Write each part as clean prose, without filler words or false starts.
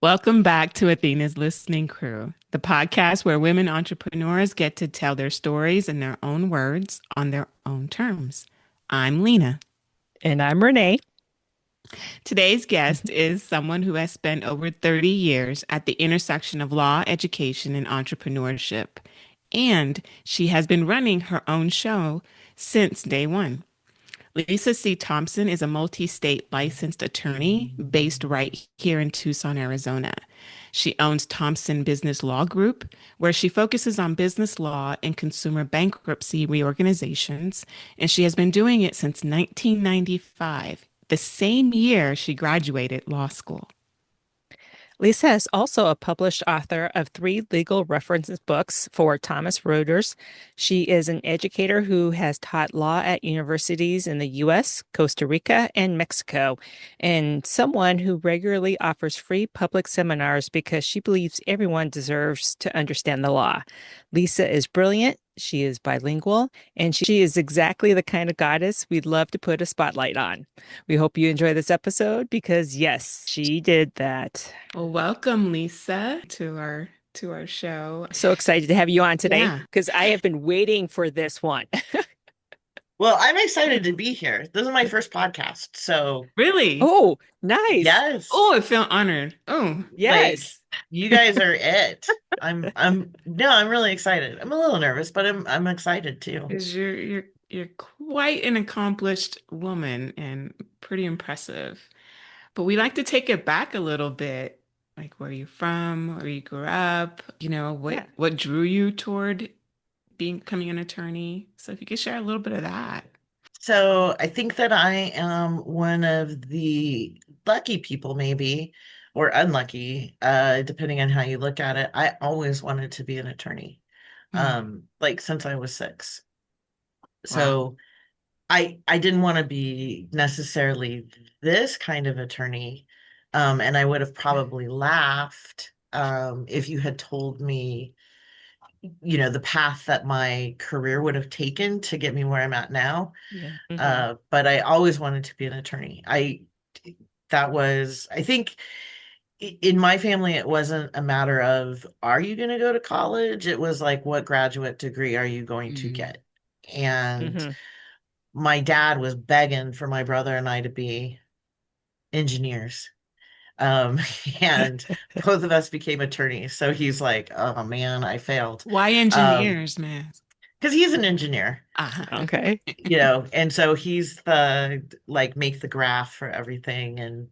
Welcome back to Athena's Listening Crew, the podcast where women entrepreneurs get to tell their stories in their own words on their own terms. I'm Lena. And I'm Renee. Today's guest is someone who has spent over 30 years at the intersection of law, education, and entrepreneurship. And she has been running her own show since day one. Lisa C. Thompson is a multi-state licensed attorney based right here in Tucson, Arizona. She owns Thompson Business Law Group, where she focuses on business law and consumer bankruptcy reorganizations, and she has been doing it since 1995, the same year she graduated law school. Lisa is also a published author of three legal references books for Thomas Reuters. She is an educator who has taught law at universities in the U.S., Costa Rica, and Mexico, and someone who regularly offers free public seminars because she believes everyone deserves to understand the law. Lisa is brilliant. She is bilingual, and she is exactly the kind of goddess we'd love to put a spotlight on. We hope you enjoy this episode because, yes, she did that. Well, welcome, Lisa, to our show. So excited to have you on today Yeah. because I have been waiting for this one. Well, I'm excited to be here. This is my first podcast. So, Really? Oh, nice. yes, Oh, I feel honored. Oh, like Yes. you guys are it. I'm really excited. I'm a little nervous, but I'm excited too. because you're quite an accomplished woman and pretty impressive. But we like to take it back a little bit, like where you're from, where you grew up, what Yeah. what drew you toward becoming an attorney. So if you could share a little bit of that. So, I think that I am one of the lucky people, maybe, or unlucky, depending on how you look at it. I always wanted to be an attorney, Hmm. like since I was 6. Wow. So I didn't want to be necessarily this kind of attorney. And I would have probably laughed if you had told me, the path that my career would have taken to get me where I'm at now. Yeah. But I always wanted to be an attorney. I think in my family, it wasn't a matter of, are you going to go to college? It was like, what graduate degree are you going to Mm. get? And Hmm. my dad was begging for my brother and I to be engineers. Um, and both of us became attorneys. So he's like, oh man, I failed. Why Um, engineers, man? because he's an engineer, Uh-huh. Okay. and so he's the like make the graph for everything and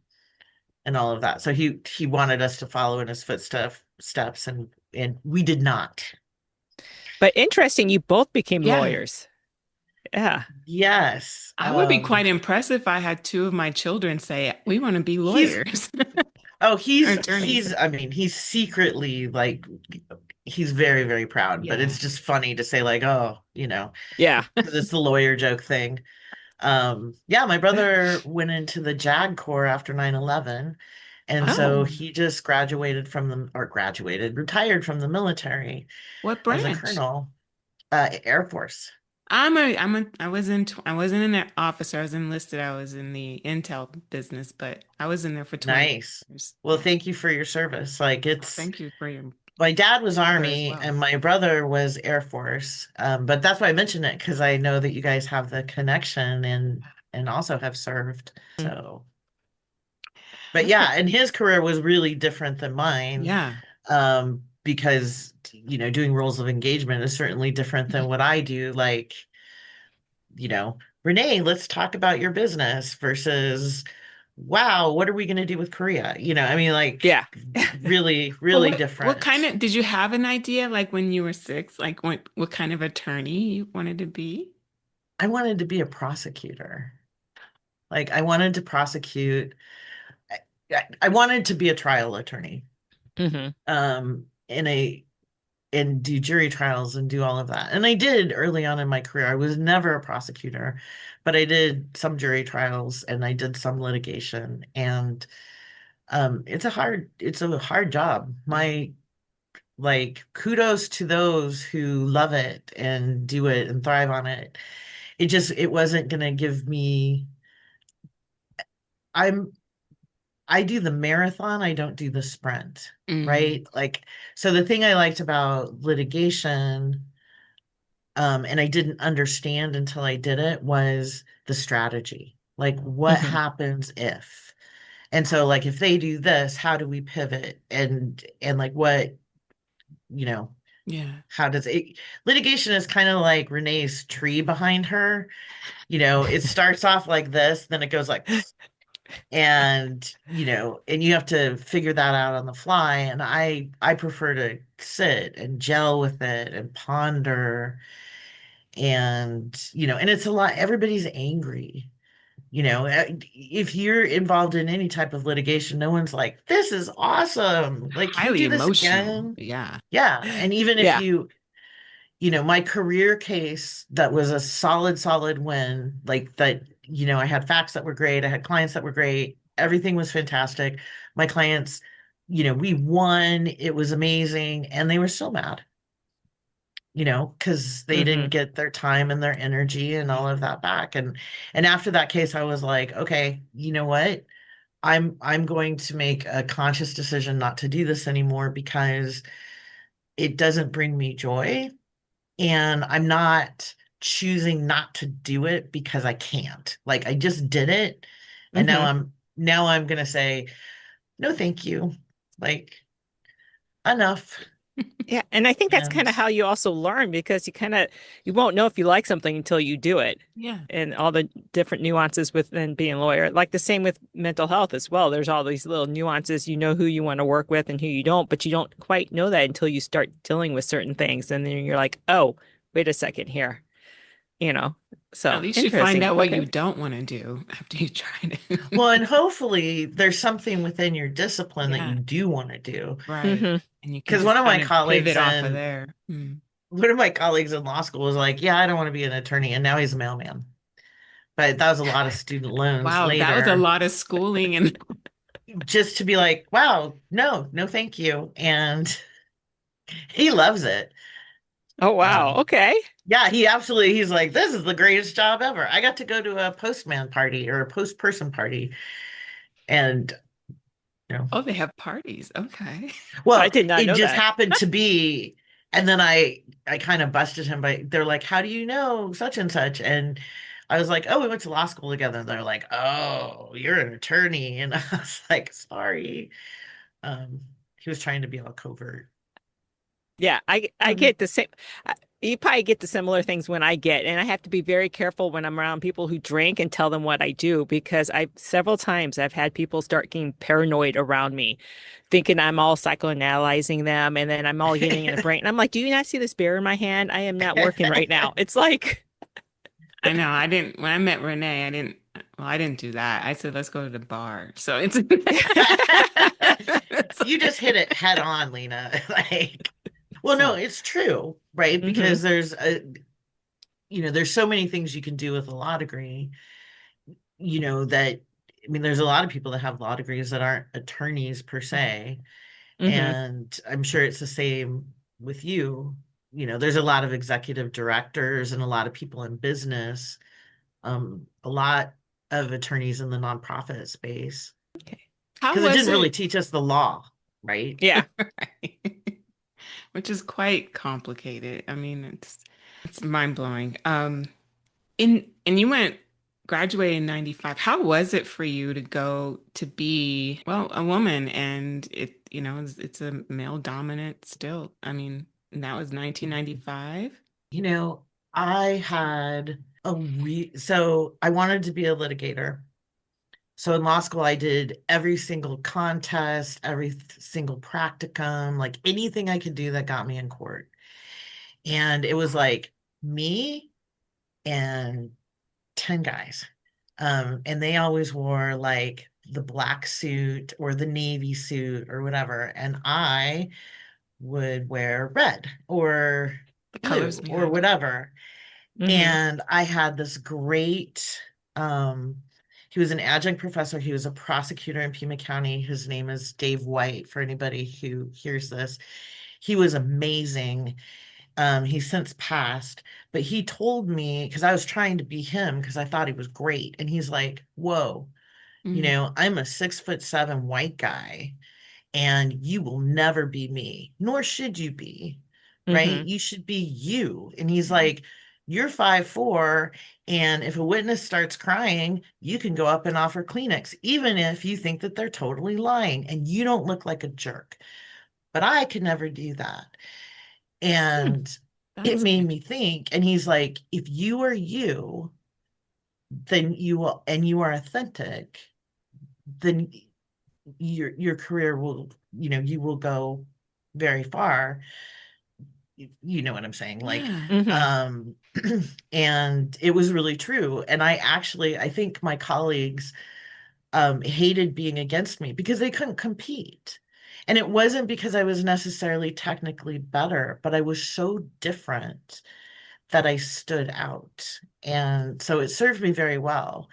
all of that. So he wanted us to follow in his footsteps and we did not. But interesting, you both became Yeah. lawyers. Yeah. Yes. I would be quite impressed if I had two of my children say, we want to be He's lawyers oh or he's attorneys. he's I mean he's secretly like he's very, very proud, but Yeah. it's just funny to say like, oh, Yeah. 'cause it's the lawyer joke thing. Yeah, my brother went into the JAG Corps after 9/11, and so Oh, he just retired from the military what as a branch? colonel, Air Force. I wasn't an officer. I was enlisted. I was in the intel business, but I was in there for 20 Nice. years. Well, Yeah. thank you for your service. Like Thank you for your my dad was brother as Army well. and my brother was Air Force. But that's why I mentioned it because I know that you guys have the connection and also have served. Mm. So, but Okay. yeah, and his career was really different than mine, Yeah. because doing roles of engagement is certainly different than what I do. Like, Renee, let's talk about your business versus, wow, what are we going to do with Korea? I mean, like, Yeah. really, Well, really what kind different. of did you have an idea like when you were 6, like what kind of attorney you wanted to be? I wanted to be a prosecutor. Like, I wanted to prosecute. I wanted to be a trial attorney, Hmm. in a and do jury trials and do all of that. And I did early on in my career. I was never a prosecutor, but I did some jury trials and I did some litigation. And it's a hard job. My like kudos to those who love it and do it and thrive on it. It wasn't gonna give me I'm I do the marathon, I don't do the sprint, Hmm. right? Like, so the thing I liked about litigation, and I didn't understand until I did it, was the strategy. Like, what Hmm. happens if? And so, like, if they do this, how do we pivot? And like, what, you know, Yeah. how does it? Litigation is kind of like Renee's tree behind her. It starts off like this, then it goes like, and and you have to figure that out on the fly. And I prefer to sit and gel with it and ponder. And it's a lot. Everybody's angry. If you're involved in any type of litigation, no one's like, this is awesome. Like, can you Highly do this emotional. again? Yeah. Yeah. And even if Yeah. my career case, that was a solid, solid win. Like that, I had facts that were great. I had clients that were great. Everything was fantastic. My clients, we won. It was amazing. And they were still mad, because they didn't Hmm. get their time and their energy and all Yeah. of that back. And after that case, I was like, okay, you know what? I'm going to make a conscious decision not to do this anymore because it doesn't bring me joy. And I'm not choosing not to do it because I can't. Like, I just did it. And now Hmm. I'm gonna say, no, thank you. Like, enough. Yeah, and I think that's kind And of how you also learn because you won't know if you like something until you do it. Yeah. And all the different nuances within being a lawyer. Like the same with mental health as well. There's all these little nuances. You know who you want to work with and who you don't, but you don't quite know that until you start dealing with certain things. And then you're like, oh, wait a second here, you know. At So least you find interesting. out what Okay. you don't want to do after you try well, to. and hopefully there's something within your discipline that you Yeah. do want to do. Right. Hmm. And you can Because just kind of pivot off of there. Mm. one of my colleagues in law school was like, yeah, I don't want to be an attorney. And now he's a mailman. But that was a lot of student loans Wow, that was a later, lot of schooling and just to be like, wow, no, no, thank you. And he loves it. Oh, wow. Um, Okay. yeah, he's like, this is the greatest job ever. I got to go to a postman party or a post person party. And, you know, oh, they have parties. Okay. I well, did not it know just that. happened to be, and then I kind of busted him by, they're like, how do you know such and such? And I was like, oh, we went to law school together. And they're like, oh, you're an attorney. And I was like, sorry. Um, he was trying to be all covert. Yeah, I Um, get the same. You probably get the similar things when I get, and I have to be very careful when I'm around people who drink and tell them what I do because I several times I've had people start getting paranoid around me, thinking I'm all psychoanalyzing them, and then I'm all getting in a brain. And I'm like, do you not see this beer in my hand? I am not working right now. It's like, I know. I didn't, when I met Renee, I didn't do that. I said, let's go to the bar. So it's, You just hit it head on, Lena. Like, well, no, so, it's true, right? hmm. Because there's so many things you can do with a law degree, that, I mean, there's a lot of people that have law degrees that aren't attorneys per se. Hmm. And I'm sure it's the same with you. There's a lot of executive directors and a lot of people in business, a lot of attorneys in the nonprofit space, Okay. how because it was didn't really it? teach us the law, right? Yeah. Which is quite complicated. I mean, it's mind-blowing. And you went graduated in 95. How was it for you to go to be, well, a woman and it's a male dominant still. I mean, and that was 1995. You know, I had so I wanted to be a litigator. So in law school, I did every single contest, every single practicum, like anything I could do that got me in court. And it was like me and 10 guys. And they always wore like the black suit or the navy suit or whatever. And I would wear red or The colors blue we or had. whatever. Hmm. And I had this great, he was an adjunct professor. He was a prosecutor in Pima County. His name is Dave White, for anybody who hears this. He was amazing. He's since passed, but he told me, because I was trying to be him because I thought he was great. And he's like, whoa, Mm. I'm a 6'7" white guy, and you will never be me, nor should you be, right? Hmm. You should be you. And he's like, you're 5'4", and if a witness starts crying, you can go up and offer Kleenex, even if you think that they're totally lying and you don't look like a jerk. But I could never do that. Hmm. And it That's made good. me think. And he's like, if you are you, then you will, and you are authentic, then your career will, you will go very far. You know what I'm saying? Like, Yeah. Hmm. um, and it was really true. And I think my colleagues hated being against me because they couldn't compete. And it wasn't because I was necessarily technically better, but I was so different that I stood out. And so it served me very well.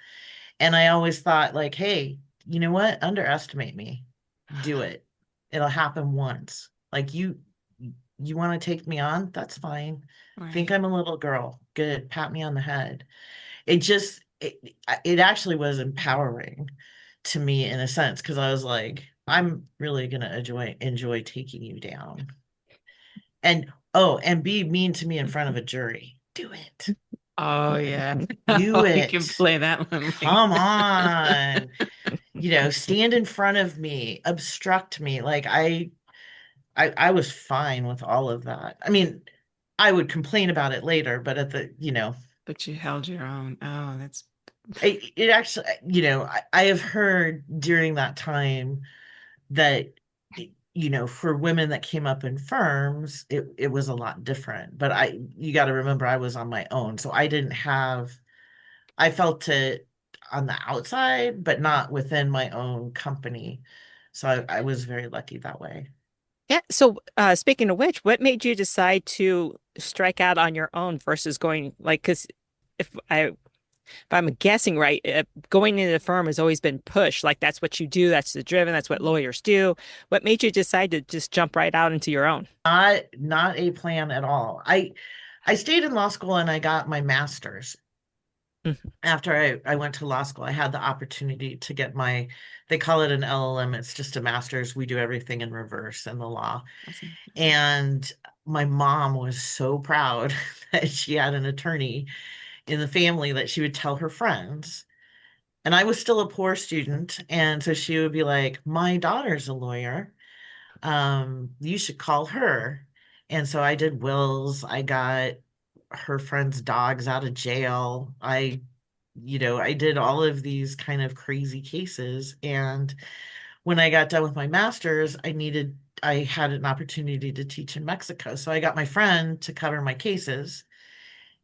And I always thought, like, hey, you know what? Underestimate me. Do it. It'll happen once. Like, you want to take me on? That's fine. Think Right. I'm a little girl. Good. Pat me on the head. It actually was empowering to me in a sense, because I was like, I'm really gonna enjoy taking you down. And oh, and be mean to me in front of a jury. Do it. Oh yeah. Do You can it. play that one like Come on. Stand in front of me, obstruct me. Like I was fine with all of that. I mean, I would complain about it later, but but you held your own. Oh, that's it actually, I have heard during that time that, for women that came up in firms, it was a lot different. But you got to remember, I was on my own, so I felt it on the outside, but not within my own company. So I was very lucky that way. Yeah. So, speaking of which, what made you decide to strike out on your own versus going like, because if I if I'm guessing right, going into the firm has always been pushed. Like that's what you do. That's the driven. That's what lawyers do. What made you decide to just jump right out into your own? Not a plan at all. I stayed in law school and I got my master's. Mhm. After I went to law school, I had the opportunity to get they call it an LLM. It's just a master's. We do everything in reverse in the law. that's interesting. And my mom was so proud that she had an attorney in the family that she would tell her friends. And I was still a poor student. And so she would be like, my daughter's a lawyer. You should call her. And so I did wills. I got her friend's dogs out of jail. I did all of these kind of crazy cases. And when I got done with my master's, I had an opportunity to teach in Mexico. So I got my friend to cover my cases.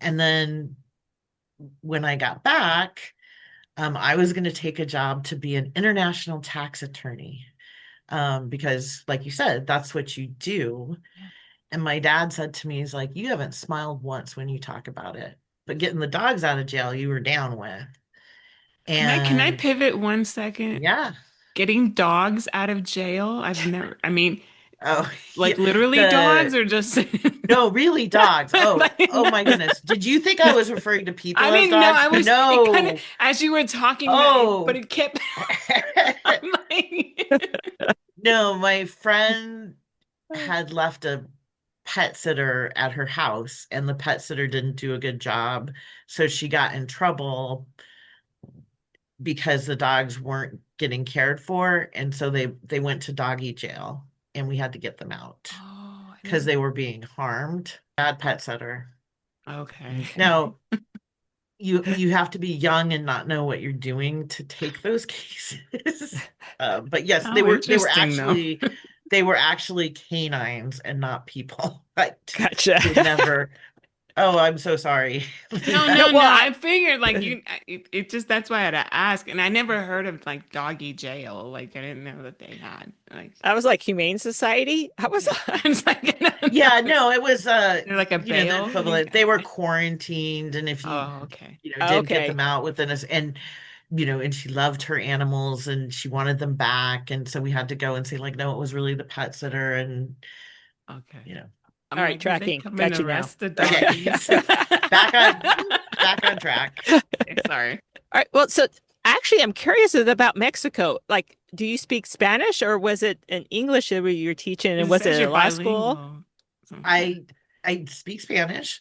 And then when I got back, I was going to take a job to be an international tax attorney, because, like you said, that's what you do. Yeah. And my dad said to me, he's like, you haven't smiled once when you talk about it, but getting the dogs out of jail, you were down with. Can I And pivot 1 second? yeah. Getting dogs out of jail? I mean, Oh, like yeah. literally dogs The or just No, really dogs. Oh, like, oh no. my goodness. Did you think I was referring to I people as didn't know. dogs? I was it kind of No. as you were talking that but Oh. it kept I'm like No, my friend had left a pet sitter at her house, and the pet sitter didn't do a good job. So she got in trouble because the dogs weren't getting cared for. And so they went to doggy jail, and we had to get them out oh, I because didn't. they were being harmed. Bad pet sitter. Okay. Now, you have to be young and not know what you're doing to take those cases. But yes, they How were they were interesting though. actually they were actually canines and not people. I Gotcha. would never. Oh, I'm so sorry. No, No, no, well, no. I figured like it just that's why I had to ask. And I never heard of like doggy jail. Like I didn't know that they had like I was like Humane Society. I was it's like no, no, Yeah, no, it was they're like a the bail. These equivalent. They guys. were quarantined, and if you Oh, okay. didn't get okay. them out within us, and and she loved her animals and she wanted them back, and so we had to go and say, like, no, it was really the pet sitter. And Okay. you know All I'm right, like, did they tracking. come and Got you now. arrest the okay. doggies? back on back on track. Okay, sorry. All right. Well, so actually, I'm curious about Mexico. Like, do you speak Spanish or was it in English that you were teaching? And Because it was says it you're a law school? bilingual. So, yeah. I speak Spanish,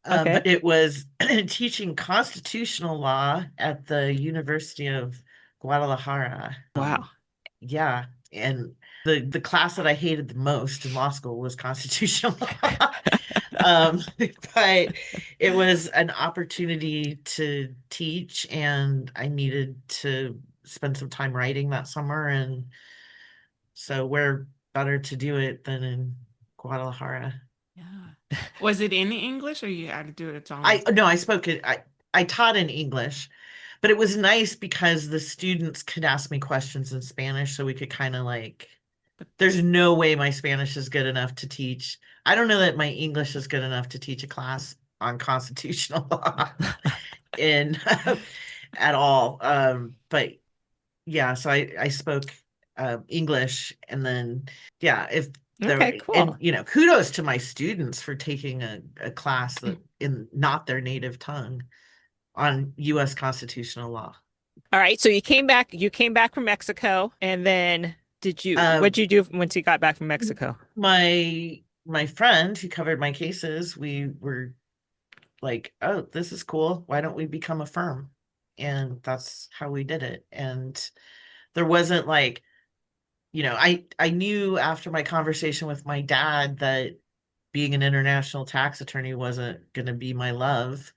Okay. but it was teaching constitutional law at the University of Guadalajara. Wow. Yeah, and the class that I hated the most in law school was constitutional law. But it was an opportunity to teach, and I needed to spend some time writing that summer, and so where better to do it than in Guadalajara? Yeah. Was it in English or you had to do it its own? I no, I spoke it. I taught in English, but it was nice because the students could ask me questions in Spanish, so we could kind of like. But There's no way my Spanish is good enough to teach. I don't know that my English is good enough to teach a class on constitutional law in at all. But yeah, so I spoke English, and then yeah, if there Okay, and cool. kudos to my students for taking a class that in not their native tongue on US constitutional law. All right. So you came back from Mexico, and then Uh, what'd you do once you got back from Mexico? my friend who covered my cases, we were like, oh, this is cool. Why don't we become a firm? And that's how we did it. And there wasn't like, I knew after my conversation with my dad that being an international tax attorney wasn't going to be my love.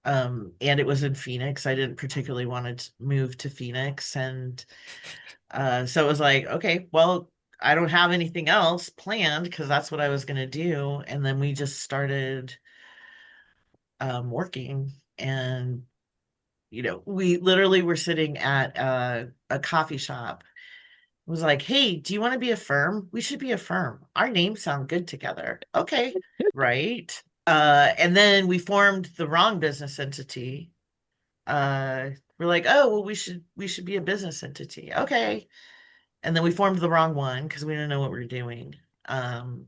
And it was in Phoenix. I didn't particularly want to move to Phoenix. And so it was like, okay, well, I don't have anything else planned because that's what I was going to do. And then we just started working. And, we literally were sitting at a coffee shop. It was like, hey, do you want to be a firm? We should be a firm. Our names sound good together. Okay, right. And then we formed the wrong business entity. We're like, oh, well, we should be a business entity. Okay. And then we formed the wrong one because we didn't know what we were doing. Um,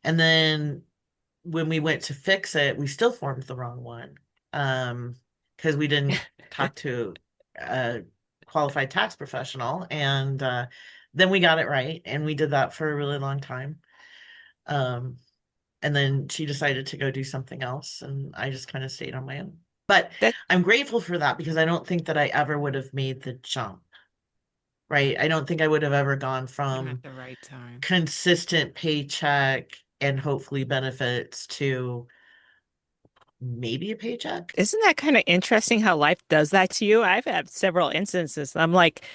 and then when we went to fix it, we still formed the wrong one because we didn't talk to a qualified tax professional. And then we got it right, and we did that for a really long time. Um, and then she decided to go do something else, and I just kind of stayed on my own. But That I'm grateful for that because I don't think that I ever would have made the jump, right? I don't think I would have ever gone came from at the right time. consistent paycheck and hopefully benefits to maybe a paycheck. isn't that kind of interesting how life does that to you? I've had several instances. I'm like,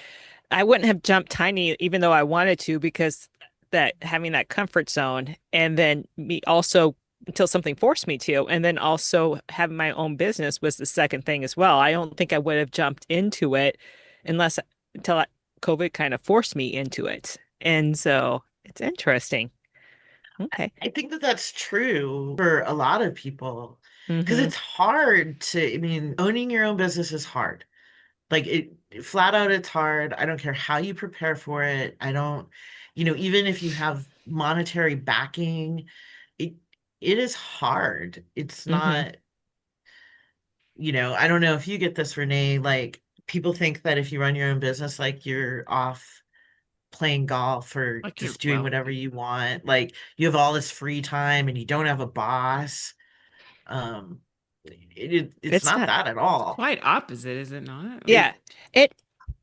I wouldn't have jumped tiny even though I wanted to because that having that comfort zone and then me also until something forced me to and then also having my own business was the second thing as well. I don't think I would have jumped into it unless until COVID kind of forced me into it. And so it's interesting. Okay. I think that that's true for a lot of people because Hmm. it's hard to, I mean, owning your own business is hard. Like flat out, it's hard. I don't care how you prepare for it. I don't, even if you have monetary backing, it it is hard. It's Hmm. not, I don't know if you get this, Renee, like people think that if you run your own business, like you're off playing golf or Like you're just doing whatever wealthy. you want. Like you have all this free time and you don't have a boss. Um, it's It's not not. that at It's all. quite opposite, is it not? Like, Yeah. It It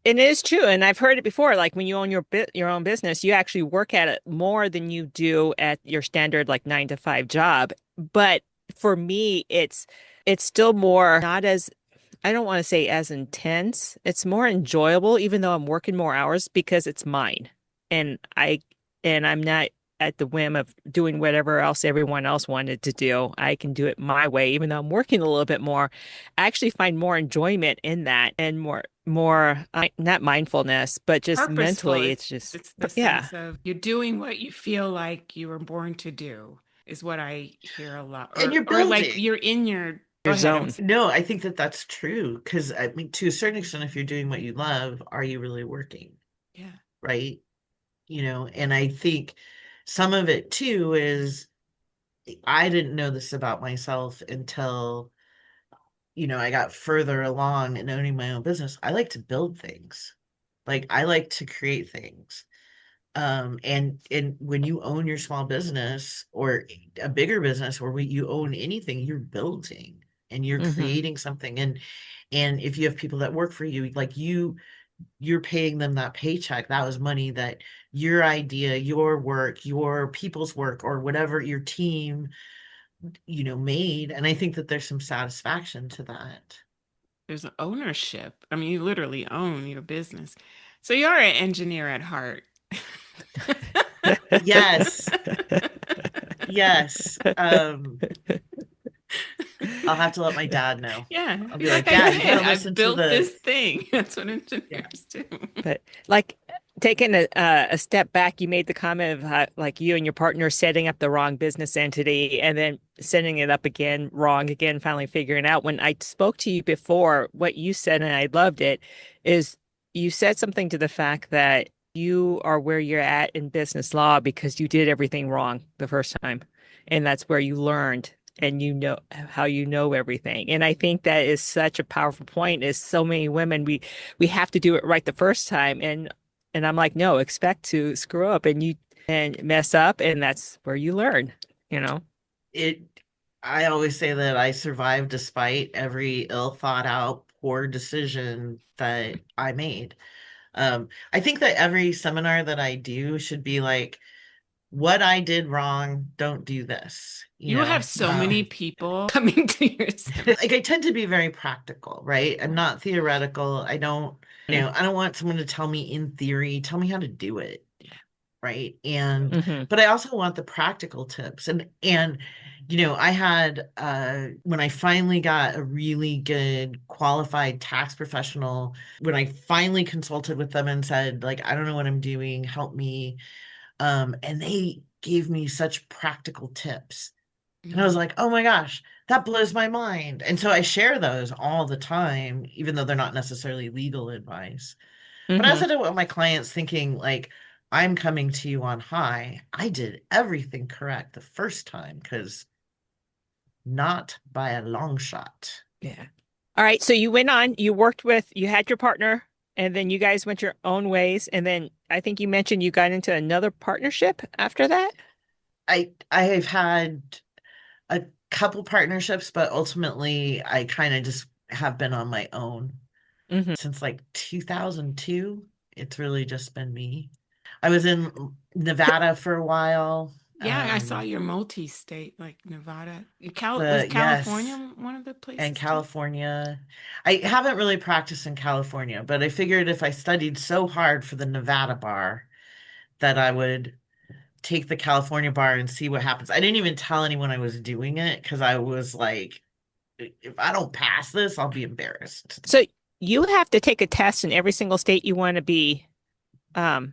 it is true, and I've heard it before. Like when you own your own business, you actually work at it more than you do at your standard like 9 to 5 job. But for me, it's still more not as I don't want to say as intense. It's more enjoyable, even though I'm working more hours because it's mine. And I'm not at the whim of doing whatever else everyone else wanted to do. I can do it my way, even though I'm working a little bit more. I actually find more enjoyment in that and not mindfulness, but just purposeful. mentally, It's it's just, it's the yeah, sense of you're doing what you feel like you were born to do is what I hear a lot. and you're Or like building. you're in your go your ahead. zone. No, I think that that's true because I mean, to a certain extent, if you're doing what you love, are you really working, Yeah. right? And I think some of it too is I didn't know this about myself until I got further along in owning my own business, I like to build things. Like I like to create things. And when you own your small business or a bigger business, or when you own anything, you're building and you're Hmm. creating something. And if you have people that work for you, like you're paying them that paycheck. That was money that your idea, your work, your people's work, or whatever your team, made. And I think that there's some satisfaction to that. There's an ownership. I mean, you literally own your business. So you're an engineer at heart. Yes, yes. I'll have to let my dad know. Yeah, I'll be like like, I Dad, you got said, to I listen to built this the, thing. That's what yeah, engineers do. But like taking a step back, you made the comment of how, like you and your partner setting up the wrong business entity and then setting it up again, wrong again, finally figuring out. When I spoke to you before, what you said, and I loved it, is you said something to the fact that you are where you're at in business law because you did everything wrong the first time. And that's where you learned and you know how you know everything. And I think that is such a powerful point, is so many women, we have to do it right the first time. And I'm like, no, expect to screw up and mess up, and that's where you learn, you know? it, I always say that I survived despite every ill thought out, poor decision that I made. I think that every seminar that I do should be like, what I did wrong, don't do this, You have so many people coming to your seminar. like I tend to be very practical, right? I'm not theoretical. I don't want someone to tell me in theory, tell me how to do it, right? And Mm-hmm. but I also want the practical tips. And I had when I finally got a really good qualified tax professional, when I finally consulted with them and said, like, I don't know what I'm doing, help me. And they gave me such practical tips. And I was Mhm. like, oh my gosh, that blows my mind. And so I share those all the time, even though they're not necessarily legal advice. But as Mm-hmm. I do with my clients, thinking like, I'm coming to you on high, I did everything correct the first time because not by a long shot. Yeah. All right. So you went on, you had your partner, and then you guys went your own ways. And then I think you mentioned you got into another partnership after that. I have had a couple partnerships, but ultimately I kind of just have been on my own Mm-hmm. since like 2002. It's really just been me. I was in Nevada for a while. Yeah, I saw your multi-state, like Nevada. Was The California yes, one of the and places too? California. I haven't really practiced in California, but I figured if I studied so hard for the Nevada bar that I would take the California bar and see what happens. I didn't even tell anyone I was doing it because I was like, if I don't pass this, I'll be embarrassed. So you have to take a test in every single state you want to be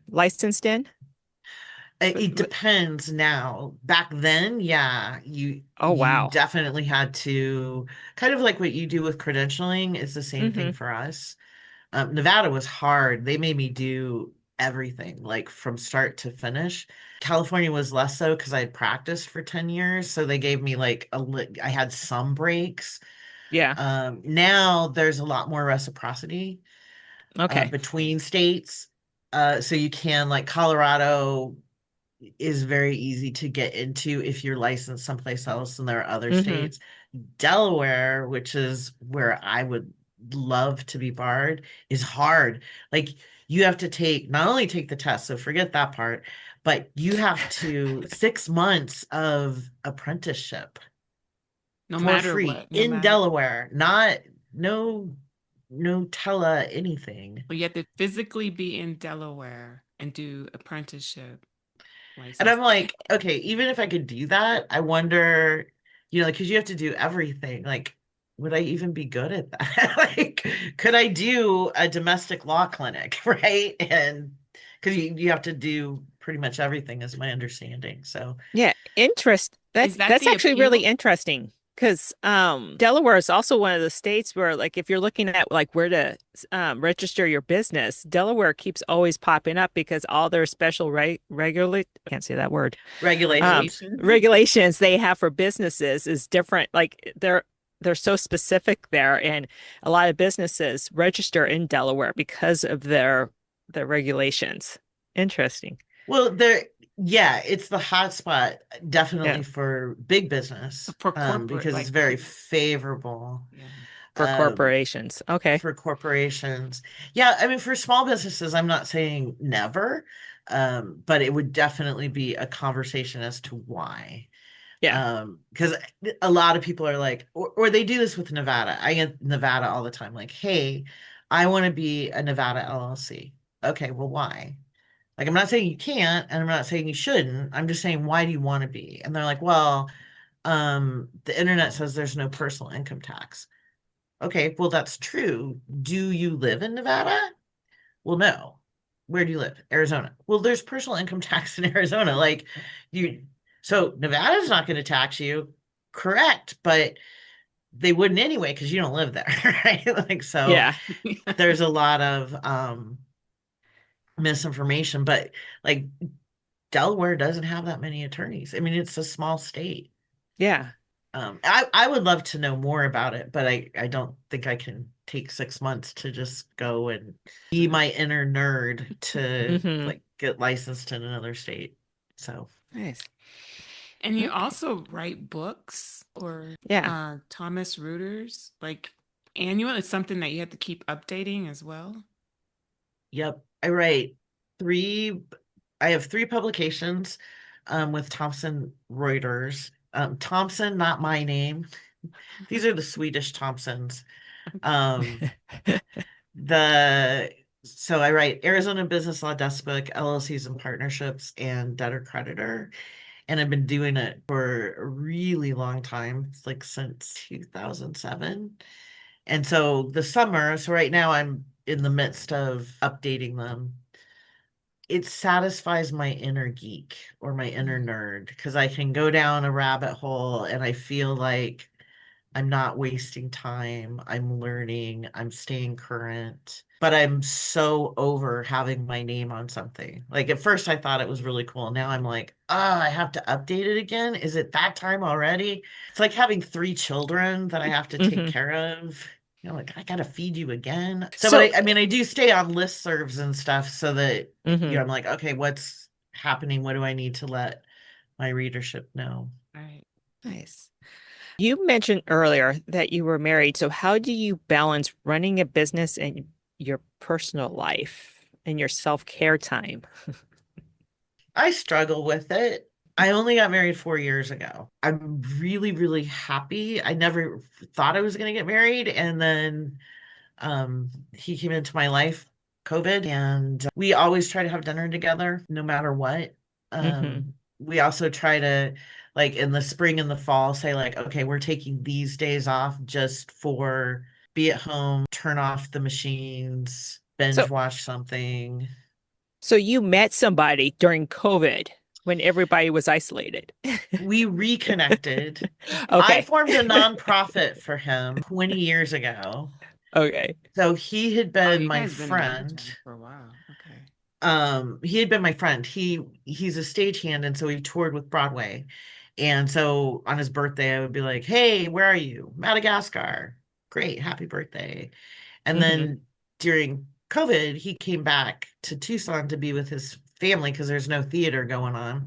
licensed in. It depends now. Back then, yeah, you Oh, you wow. definitely had to kind of like what you do with credentialing. It's the same thing Mm-hmm. for us. Nevada was hard. They made me do everything, like from start to finish. California was less so because I had practiced for 10 years, so they gave me like I had some breaks. Yeah. Now there's a lot more reciprocity Okay. between states. So you can, like, Colorado is very easy to get into if you're licensed someplace else, and there are other Mm-hmm. states. Delaware, which is where I would love to be barred, is hard. Like, you have to not only take the test, so forget that part, but you have to 6 months of apprenticeship No for matter free what, no in matter. Delaware, not no no tele anything. Well, you have to physically be in Delaware and do apprenticeship And license. I'm like, okay, even if I could do that, I wonder, because you have to do everything. Like, would I even be good at that? Like, could I do a domestic law clinic, right? And because you have to do pretty much everything, is my understanding. So, Yeah, Is that That's the actually really appeal? interesting because Delaware is also one of the states where, like, if you're looking at like where to register your business, Delaware keeps always popping up because all their special regulate can't say that word regulations. Regulations? regulations they have for businesses is different. Like they're they're so specific there, and a lot of businesses register in Delaware because of their regulations. Interesting. Well, yeah, it's the hot spot Yeah, definitely for big business, For corporate, because it's like, very favorable. yeah. for Um, corporations. Okay. for corporations. Yeah, I mean, for small businesses, I'm not saying never, but it would definitely be a conversation as to why. Yeah. Because a lot of people are like, or they do this with Nevada. I get Nevada all the time, like, hey, I want to be a Nevada LLC. Okay, well, why? Like, I'm not saying you can't, and I'm not saying you shouldn't. I'm just saying, why do you want to be? And they're like, well, the internet says there's no personal income tax. Okay, well, that's true. Do you live in Nevada? Well, no. Where do you live? Arizona. Well, there's personal income tax in Arizona. Like, you, so Nevada's not going to tax you. Correct, but they wouldn't anyway because you don't live there, right? Like, so Yeah. there's a lot of misinformation, but like Delaware doesn't have that many attorneys. I mean, it's a small state. Yeah. I would love to know more about it, but I don't think I can take 6 months to just go and be my inner nerd to Hmm. like get licensed in another state. So Nice. And you Okay. also write books or Yeah. Thomas Reuters, like annual. It's something that you have to keep updating as well. yep, I write three. I have three publications with Thomson Reuters. Thompson, not my name. These are the Swedish Thompsons. Um, the so I write Arizona Business Law Desk Book, LLCs and Partnerships, and Debtor Creditor. And I've been doing it for a really long time. It's like since 2007. And so the summer, so right now I'm in the midst of updating them. It satisfies my inner geek or my inner Mm. nerd because I can go down a rabbit hole and I feel like I'm not wasting time. I'm learning. I'm staying current. But I'm so over having my name on something. Like at first, I thought it was really cool. Now I'm like, oh, I have to update it again. Is it that time already? It's like having three children that I have to take Hmm. care of. Like I gotta feed you again. So, but So, I mean, I do stay on listservs and stuff so that, hmm, I'm like, okay, what's happening? What do I need to let my readership know? Right. nice. You mentioned earlier that you were married. So how do you balance running a business and your personal life and your self-care time? I struggle with it. I only got married 4 years ago. I'm really, really happy. I never thought I was going to get married. And then he came into my life, COVID, and we always try to have dinner together no matter what. Hmm. We also try to, like in the spring and the fall, say, like, okay, we're taking these days off just for be at home, turn off the machines, binge So, watch something. so you met somebody during COVID when everybody was isolated. We reconnected. I Okay. formed a nonprofit for him 20 years ago. Okay. So he had Oh, been you my guys been around each friend. other for a while. Okay. He had been my friend. He's a stagehand, and so he toured with Broadway. And so on his birthday, I would be like, "Hey, where are you? Madagascar. Great, happy birthday." And Hmm. then during COVID, he came back to Tucson to be with his family because there's no theater going on.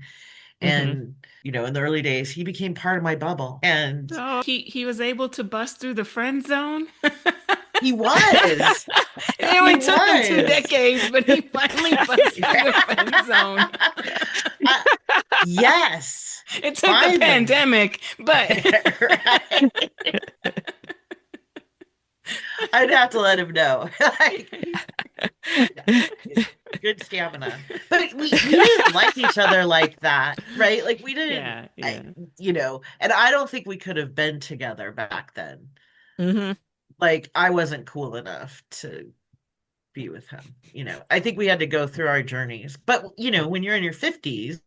Hmm. And, in the early days, he became part of my bubble. And So he was able to bust through the friend zone. he was. It He only took him two was. decades, but he finally bust through the friend zone. I- yes, It took the finally. pandemic, but Right. I'd have to let him know. Like, good stamina. But we didn't like each other like that, right? Like we didn't, yeah, yeah. and I don't think we could have been together back then. Hmm. Like I wasn't cool enough to be with him. I think we had to go through our journeys. But when you're in your 50s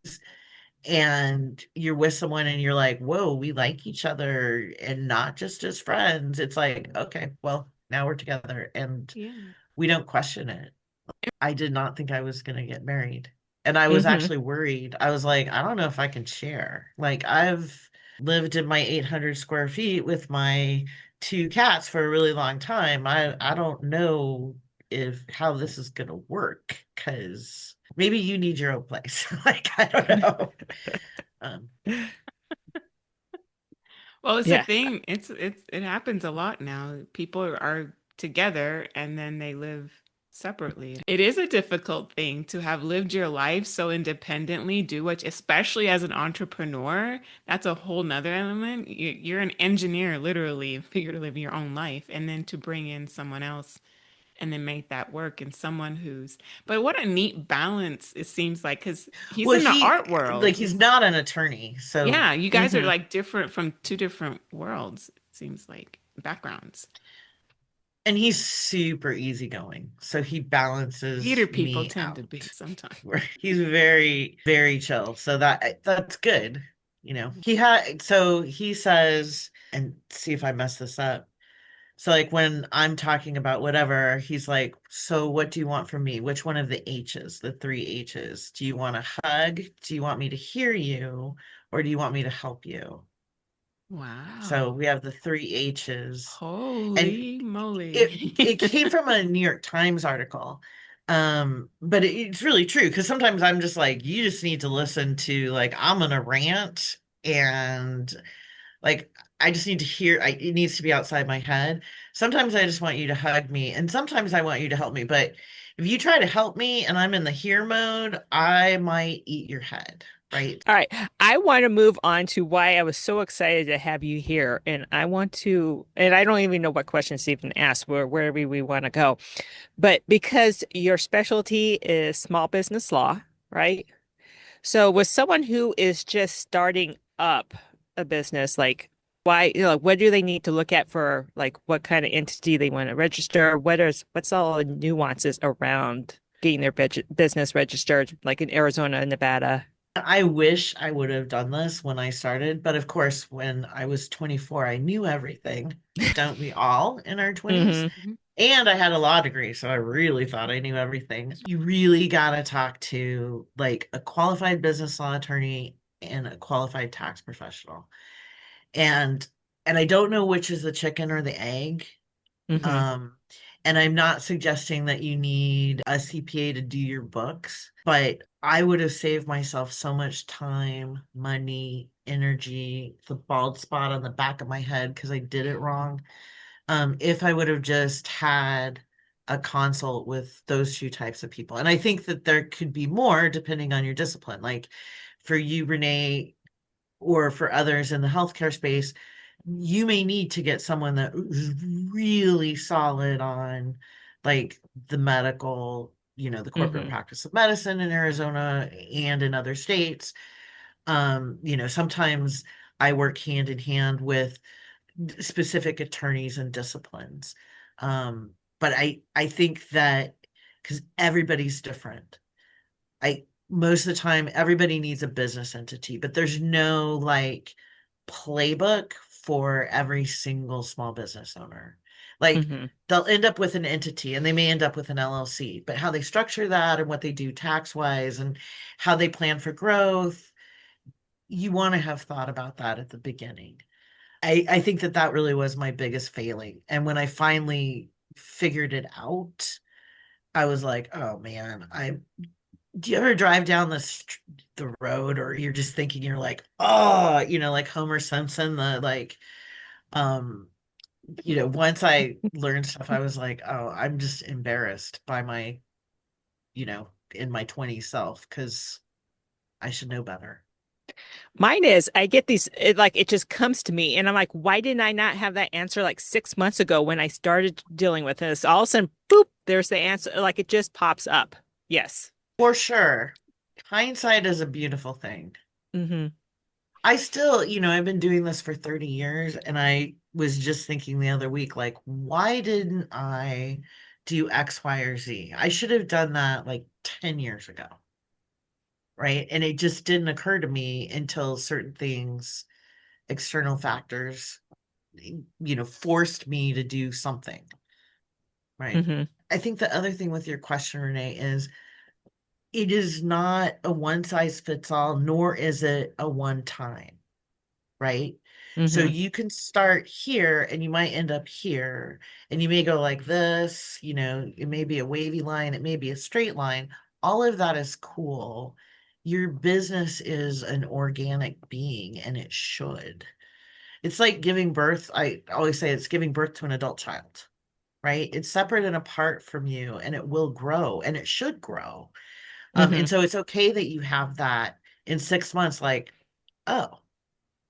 and you're with someone and you're like, whoa, we like each other and not just as friends, it's like, okay, well, now we're together and Yeah. we don't question it. I did not think I was going to get married. And I was Hmm. actually worried. I was like, I don't know if I can share. Like, I've lived in my 800 square feet with my two cats for a really long time. I don't know if how this is gonna work because maybe you need your own place. Like, I don't know. Um, Well, it's a Yeah. thing. It happens a lot now. People are together and then they live separately. It is a difficult thing to have lived your life so independently, do what, especially as an entrepreneur. That's a whole nother element. You're an engineer, literally, figuratively, of your own life, and then to bring in someone else and then make that work and someone who's, but what a neat balance it seems like, because he's well, in the art world. he's not an attorney, so Yeah, you guys are Hmm. like different from two different worlds, it seems like, backgrounds. and he's super easygoing, so he balances Theater people me tend to be out. sometimes. He's very, very chill. So that's good. So he says, and see if I mess this up. So like when I'm talking about whatever, he's like, so what do you want from me? Which one of the H's, the three H's? Do you want a hug? Do you want me to hear you? Or do you want me to help you? So Wow. we have the three H's. And Holy moly. it came from a New York Times article. But it's really true because sometimes I'm just like, you just need to listen to like I'm gonna rant and like I just need to hear it needs to be outside my head. Sometimes I just want you to hug me, and sometimes I want you to help me. But if you try to help me and I'm in the hear mode, I might eat your head, right? All right. I want to move on to why I was so excited to have you here. And I want to, and I don't even know what questions to even ask, wherever we want to go. But because your specialty is small business law, right? So with someone who is just starting up a business, like why, what do they need to look at for like what kind of entity they want to register? What's all the nuances around getting their business registered, like in Arizona and Nevada? I wish I would have done this when I started, but of course, when I was 24, I knew everything. Don't we all in our 20s? Hmm. Mhm. And I had a law degree, so I really thought I knew everything. You really got to talk to like a qualified business law attorney and a qualified tax professional. And I don't know which is the chicken or the egg. Hmm. Um, and I'm not suggesting that you need a CPA to do your books, but I would have saved myself so much time, money, energy, the bald spot on the back of my head because I did it wrong. If I would have just had a consult with those two types of people. And I think that there could be more depending on your discipline. Like for you, Renee, or for others in the healthcare space, you may need to get someone that is really solid on like the medical, the corporate Hmm. practice of medicine in Arizona and in other states. Sometimes I work hand in hand with specific attorneys and disciplines. But I think that because everybody's different. I Most of the time everybody needs a business entity, but there's no like playbook for every single small business owner. Like Hmm. they'll end up with an entity and they may end up with an LLC, but how they structure that and what they do tax wise and how they plan for growth, you want to have thought about that at the beginning. I think that that really was my biggest failing. And when I finally figured it out, I was like, oh man, do you ever drive down the road or you're just thinking you're like, oh, like Homer Simpson, the like, um, once I learned stuff, I was like, oh, I'm just embarrassed by my, in my 20s self because I should know better. Mine is, I get these, it just comes to me, and I'm like, why didn't I not have that answer like 6 months ago when I started dealing with this? All of a sudden, boop, there's the answer. Like it just pops up. Yes. For sure. Hindsight is a beautiful thing. Hmm. I still, I've been doing this for 30 years and I was just thinking the other week, like, why didn't I do X, Y, or Z? I should have done that like 10 years ago, right? And it just didn't occur to me until certain things, external factors, forced me to do something, right? Hmm. I think the other thing with your question, Renee, is it is not a one size fits all, nor is it a one time, right? So Mm-hmm. you can start here and you might end up here, and you may go like this, it may be a wavy line, it may be a straight line. All of that is cool. Your business is an organic being, and it should. It's like giving birth. I always say it's giving birth to an adult child, right? It's separate and apart from you, and it will grow, and it should grow. Mm-hmm. And so it's okay that you have that in 6 months, like, oh,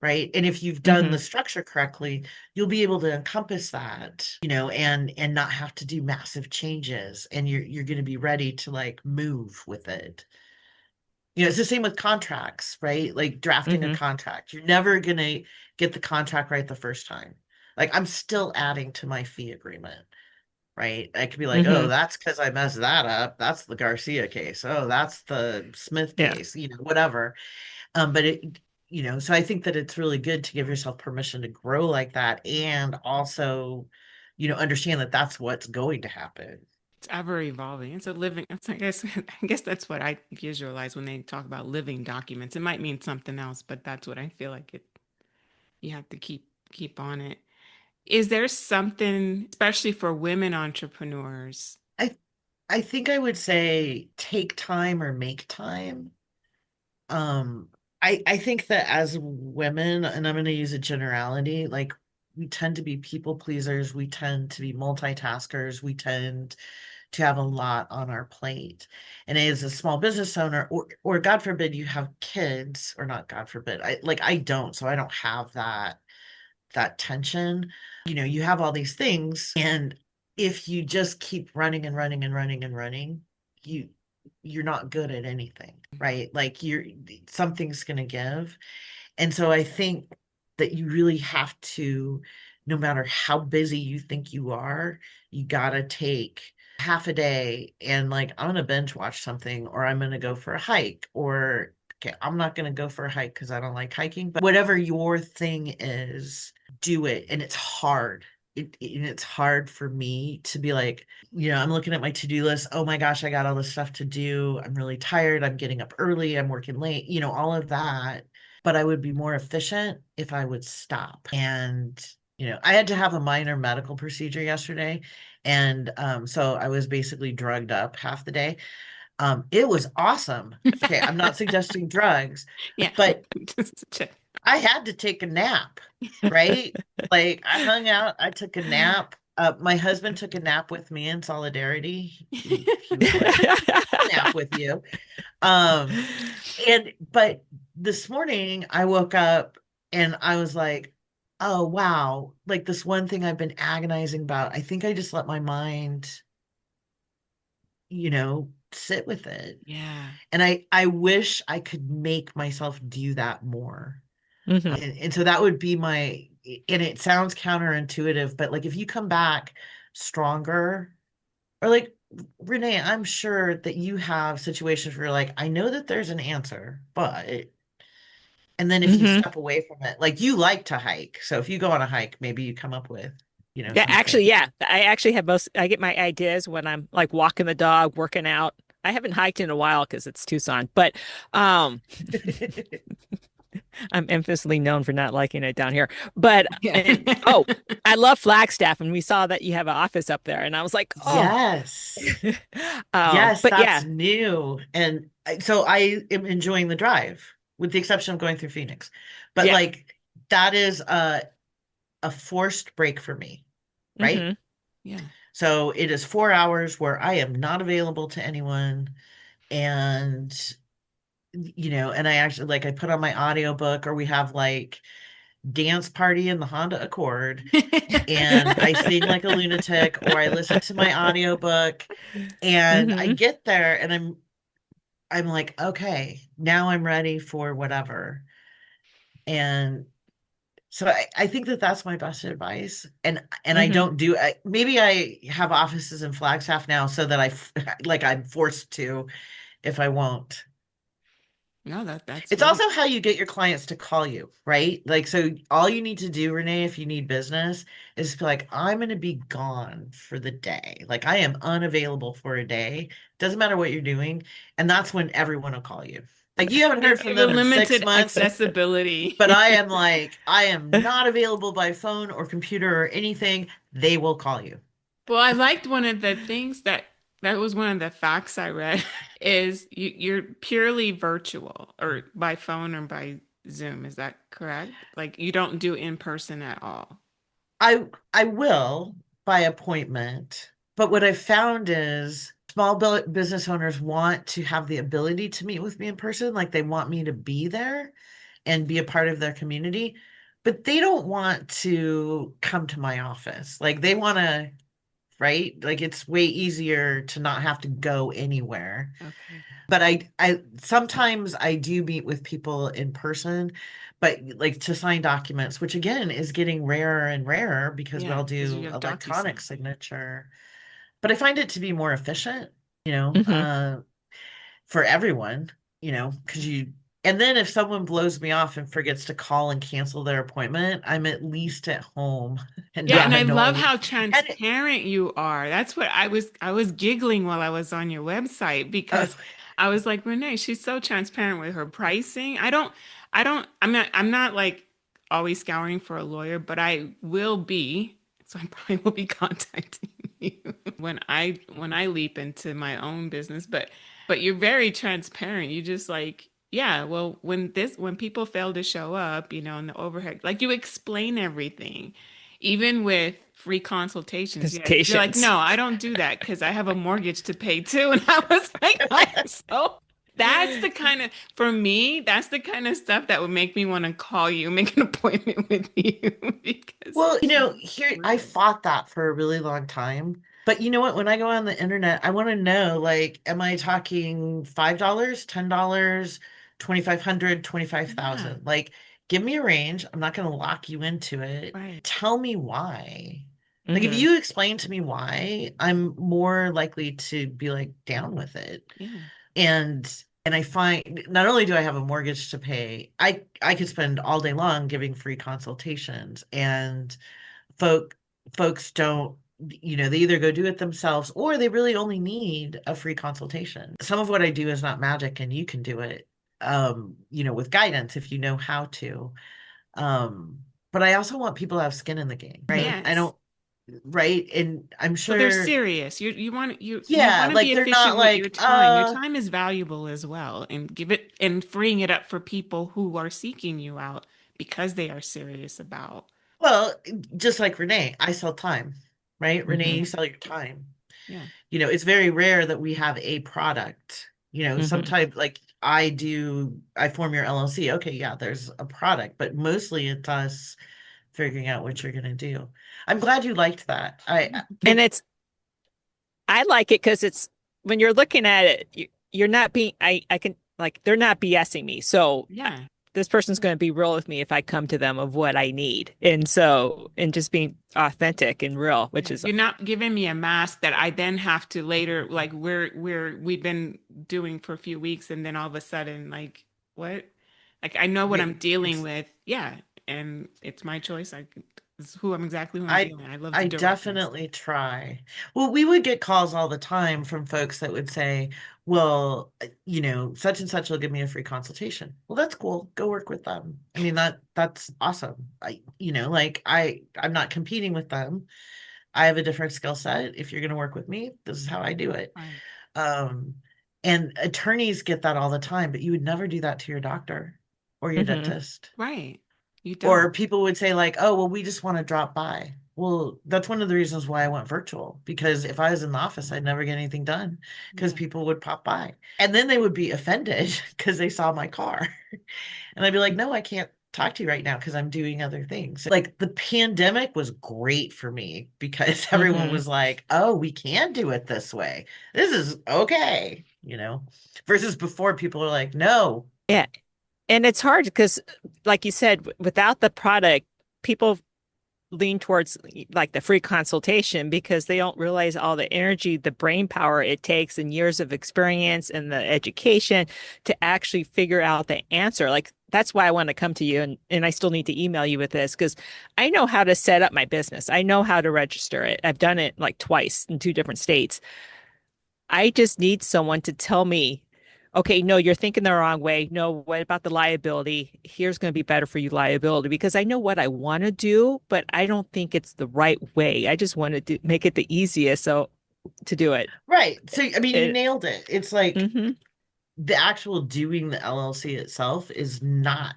right. And if you've done Mm-hmm. the structure correctly, you'll be able to encompass that, and not have to do massive changes. And you're going to be ready to like move with it. It's the same with contracts, right? Like drafting a Mm-hmm. contract. You're never going to get the contract right the first time. Like I'm still adding to my fee agreement, right? I could be like, oh, Mm-hmm. that's because I messed that up. That's the Garcia case. Oh, that's the Smith Yeah. case, whatever. But so I think that it's really good to give yourself permission to grow like that, and also, understand that that's what's going to happen. It's ever evolving. It's a living, I guess, I guess that's what I visualize when they talk about living documents. It might mean something else, but that's what I feel like you have to keep on it. Is there something, especially for women entrepreneurs? I I think I would say take time or make time. Um, I think that as women, and I'm going to use a generality, like we tend to be people pleasers, we tend to be multitaskers, we tend to have a lot on our plate. And as a small business owner, or God forbid you have kids, or not God forbid, I don't, so I don't have that tension. You have all these things, and if you just keep running and running and running and running, you you're not good at anything, right? Like something's going to give. And so I think that you really have to, no matter how busy you think you are, you got to take half a day and like, I'm going to binge watch something, or I'm going to go for a hike, or okay, I'm not going to go for a hike because I don't like hiking, but whatever your thing is, do it. And it's hard. And it's hard for me to be like, I'm looking at my to-do list. Oh my gosh, I got all this stuff to do. I'm really tired. I'm getting up early. I'm working late, all of that. But I would be more efficient if I would stop. And, I had to have a minor medical procedure yesterday. And so I was basically drugged up half the day. It was awesome. Okay, I'm not suggesting drugs, Yeah. but Just to check. I had to take a nap, right? Like I hung out, I took a nap. My husband took a nap with me in solidarity. He was like, "I'll nap with you." Um, but this morning I woke up and I was like, "Oh wow!" Like this one thing I've been agonizing about. I think I just let my mind, sit with it. Yeah. And I wish I could make myself do that more. Mm-hmm. And so that would be and it sounds counterintuitive, but like if you come back stronger, or like Renee, I'm sure that you have situations where you're like, I know that there's an answer, but, and then if you Mm-hmm. step away from it, like you like to hike. So if you go on a hike, maybe you come up with, Yeah, actually, something. yeah. I actually have most, I get my ideas when I'm like walking the dog, working out. I haven't hiked in a while because it's Tucson, but um I'm infamously known for not liking it down here. But Yeah. and oh, I love Flagstaff, and we saw that you have an office up there, and I was like, oh, Yes. Yes, but that's yeah, new. And so I am enjoying the drive, with the exception of going through Phoenix. But yeah, like that is a forced break for me, right? mm-hmm, Yeah. So it is 4 hours where I am not available to anyone. And, and I actually like I put on my audiobook, or we have like dance party in the Honda Accord, and I sing like a lunatic, or I listen to my audiobook, and I mm-hmm, get there and I'm like, okay, now I'm ready for whatever. And so I think that that's my best advice. And I mm-hmm. don't do maybe I have offices in Flagstaff now so that like I'm forced to if I won't. No, that's It's really also how you get your clients to call you, right? Like, so all you need to do, Renee, if you need business, is be like, I'm going to be gone for the day. Like, I am unavailable for a day. Doesn't matter what you're doing. And that's when everyone will call you. Like you haven't heard from The them in six limited months, accessibility. but I am like, I am not available by phone or computer or anything. They will call you. Well, I liked one of the things that was one of the facts I read is you're purely virtual or by phone or by Zoom. Is that correct? Like you don't do in person at all. I will by appointment, but what I've found is business owners want to have the ability to meet with me in person, like they want me to be there and be a part of their community, but they don't want to come to my office. Like they want to, right? Like it's way easier to not have to go anywhere. Okay. But I sometimes I do meet with people in person, but like to sign documents, which again is getting rarer and rarer because we Yeah, all because you do have electronic DocuSign. signature. But I find it to be more efficient, you know, Hmm. for everyone, because and then if someone blows me off and forgets to call and cancel their appointment, I'm at least at home and Yeah, and not I love annoyed. how And transparent you are. That's what I was giggling while I was on your website uh, because I was like, Renee, she's so transparent with her pricing. I'm not like always scouring for a lawyer, but I will be. So I probably will be contacting you when I leap into my own business. But you're very transparent. You just like, yeah, well, when people fail to show up, and the overhead, like you explain everything even with free consultations, you're like, Presentations. no, I don't do that because I have a mortgage to pay too. And I was like, so that's the kind of, for me, that's the kind of stuff that would make me want to call you, make an appointment with you because Well, here I real. fought that for a really long time. But you know what? When I go on the internet, I want to know, like, am I talking $5, $10, 2,500, Yeah, 25,000? Like, give me a range. I'm not going to lock you into it. right. Tell me why. Like, if Hmm. you explain to me why, I'm more likely to be like down with it. Yeah. And I find not only do I have a mortgage to pay, I could spend all day long giving free consultations and folk folks don't, they either go do it themselves or they really only need a free consultation. Some of what I do is not magic and you can do it with guidance if you know how to. Um but I also want people to have skin in the game, right? I Yes. don't, right? And I'm So they're sure, serious. You yeah, want to be like they're not efficient with your like time. Your time is valuable as well, and give it and freeing it up for people who are seeking you out because they are serious about. well, just like Renee, I sell time, right? Renee, you Yeah, sell your time. yeah, It's very rare that we have a product. Hmm. Sometimes like I form your LLC. Okay, yeah, there's a product, but mostly it's us figuring out what you're gonna do. I'm glad you liked that. And I like it because it's when you're looking at it, you're not being, I can, like, they're not BSing me. So yeah. this person's going to be real with me if I come to them of what I need. And just being authentic and real, which Yeah, is, you're not giving me a mask that I then have to later, like we've been doing for a few weeks, and then all of a sudden, like what? Like I know what I'm dealing it's with. Yeah, and it's my choice. It's exactly who I'm I dealing with. I love the I directness. definitely try. Well, we would get calls all the time from folks that would say, "Well, such and such will give me a free consultation." Well, that's cool. Go work with them. I mean, that's awesome. I'm not competing with them. I have a different skill set. If you're going to work with me, this is how I do it. Right. Um, and attorneys get that all the time, but you would never do that to your doctor or your mhm. dentist. Right. You Or don't. people would say like, "Oh, well, we just want to drop by." Well, that's one of the reasons why I went virtual, because if I was in the office, I'd never get anything done because Yeah. people would pop by. And then they would be offended because they saw my car. And I'd be like, "No, I can't talk to you right now because I'm doing other things." Like the pandemic was great for me because everyone Hmm. was like, "Oh, we can do it this way. This is okay." Versus before people are like, "No." Yeah. And it's hard because, like you said, without the product, people lean towards like the free consultation because they don't realize all the energy, the brain power it takes and years of experience and the education to actually figure out the answer. Like that's why I want to come to you, and I still need to email you with this because I know how to set up my business. I know how to register it. I've done it like twice in two different states. I just need someone to tell me, okay, no, you're thinking the wrong way. No, what about the liability? Here's going to be better for you liability because I know what I want to do, but I don't think it's the right way. I just want to make it the easiest so to do it. Right. So, I mean, you It nailed it. It's like mm-hmm, the actual doing the LLC itself is not